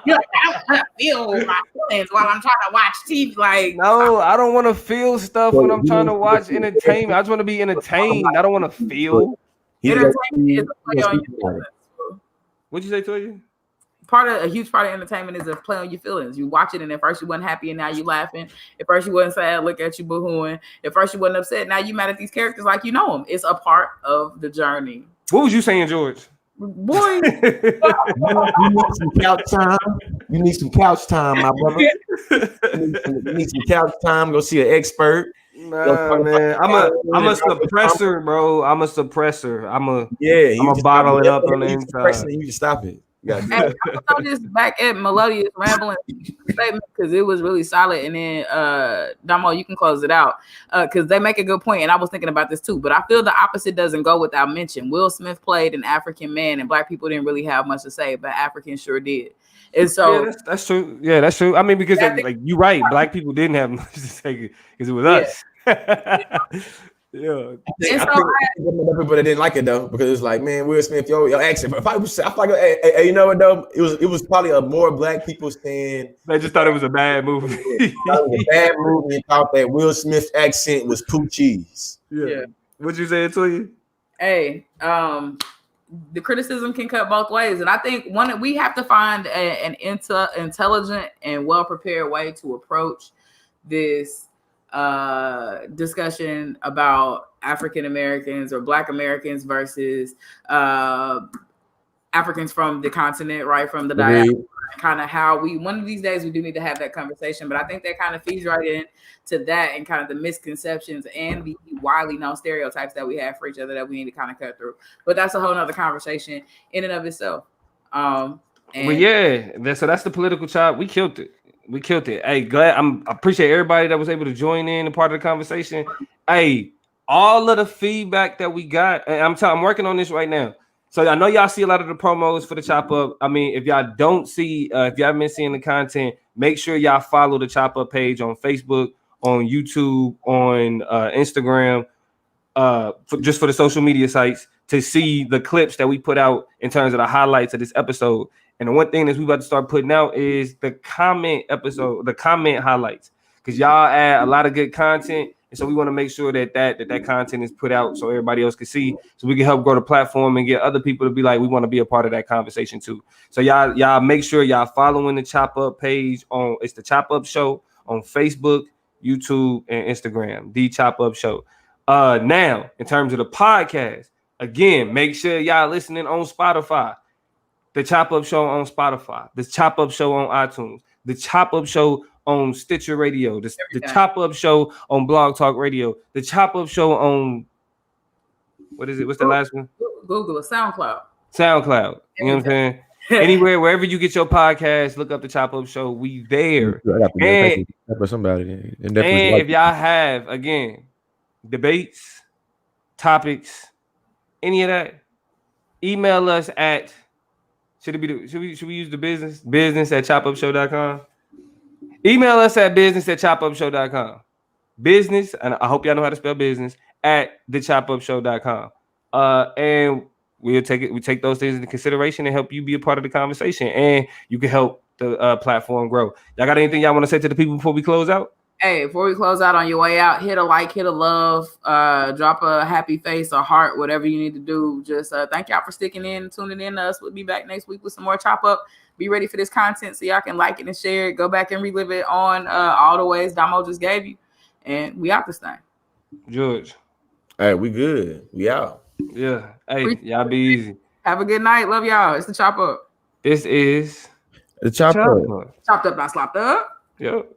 You're like, I don't want to feel my feelings while I'm trying to watch TV. Like, no, I don't want to feel stuff when I'm trying to watch entertainment. I just want to be entertained. I don't want to feel. Entertainment is a play on your feelings. What'd you say, Toya? A huge part of entertainment is a play on your feelings. You watch it, and at first you wasn't happy, and now you laughing. At first you wasn't sad, look at you boohooing. At first you wasn't upset, now you mad at these characters like you know them. It's a part of the journey. What was you saying, George? Boy, you need some couch time. You need some couch time, my brother. You need some couch time. Go see an expert. Nah, man. I'm a suppressor, bro. I'm a suppressor. I'm a bottle it up on the inside. You just stop it. I was just back at Melodious rambling statement because it was really solid. And then Damo, you can close it out because they make a good point. And I was thinking about this too, but I feel the opposite doesn't go without mention. Will Smith played an African man, and black people didn't really have much to say, but Africans sure did. And so that's true. Yeah, that's true. I mean, because like you're right, black people didn't have much to say because it was us. Yeah. I think people that didn't like it though, because it's like, man, Will Smith, your accent. But if I feel like, hey, you know what though? It was probably more black people saying they just thought it was a bad movie. It was a bad movie and thought that Will Smith's accent was poo cheese. Yeah. What'd you say to you? Hey, the criticism can cut both ways, and I think we have to find an intelligent and well prepared way to approach this discussion about African Americans or Black Americans versus Africans from the continent, right, from the diaspora, kind of how one of these days we do need to have that conversation. But I think that kind of feeds right into that and kind of the misconceptions and the widely known stereotypes that we have for each other that we need to kind of cut through. But that's a whole nother conversation in and of itself. So that's the political chop. We killed it. Hey, I appreciate everybody that was able to join in and part of the conversation. Hey, all of the feedback that we got, and I'm working on this right now. So I know y'all see a lot of the promos for the Chop Up. I mean, if y'all don't see, if y'all haven't been seeing the content, make sure y'all follow the Chop Up page on Facebook, on YouTube, on Instagram, just for the social media sites to see the clips that we put out in terms of the highlights of this episode. And the one thing that we about to start putting out is the comment highlights, because y'all add a lot of good content. And so we want to make sure that content is put out so everybody else can see, so we can help grow the platform and get other people to be like, we want to be a part of that conversation too. So y'all make sure y'all following the Chop Up page it's the Chop Up Show on Facebook, YouTube, and Instagram, the Chop Up Show. Now, in terms of the podcast, again, make sure y'all listening on Spotify. The Chop Up Show on Spotify, the Chop Up Show on iTunes, the Chop Up Show on Stitcher Radio, the Chop Up Show on Blog Talk Radio, the Chop Up Show on, what is it? What's the last one? Google it, SoundCloud. You know what I'm saying? Anywhere, wherever you get your podcast, look up the Chop Up Show. We there. And if y'all have, again, debates, topics, any of that, email us at, should we use the business at chopupshow.com? Email us at business@chopupshow.com. Business, and I hope y'all know how to spell business, at thechopupshow.com. And we take those things into consideration and help you be a part of the conversation, and you can help the platform grow. Y'all got anything y'all want to say to the people before we close out? Hey, before we close out, on your way out, hit a like, hit a love, drop a happy face, a heart, whatever you need to do. Just thank y'all for sticking in and tuning in to us. We'll be back next week with some more chop up. Be ready for this content so y'all can like it and share it. Go back and relive it on all the ways Damo just gave you. And we out this thing. George. Hey, we good. We out. Yeah. Hey, y'all be easy. Have a good night. Love y'all. It's the chop up. This is The chop up. Chopped up, not slopped up. Yep.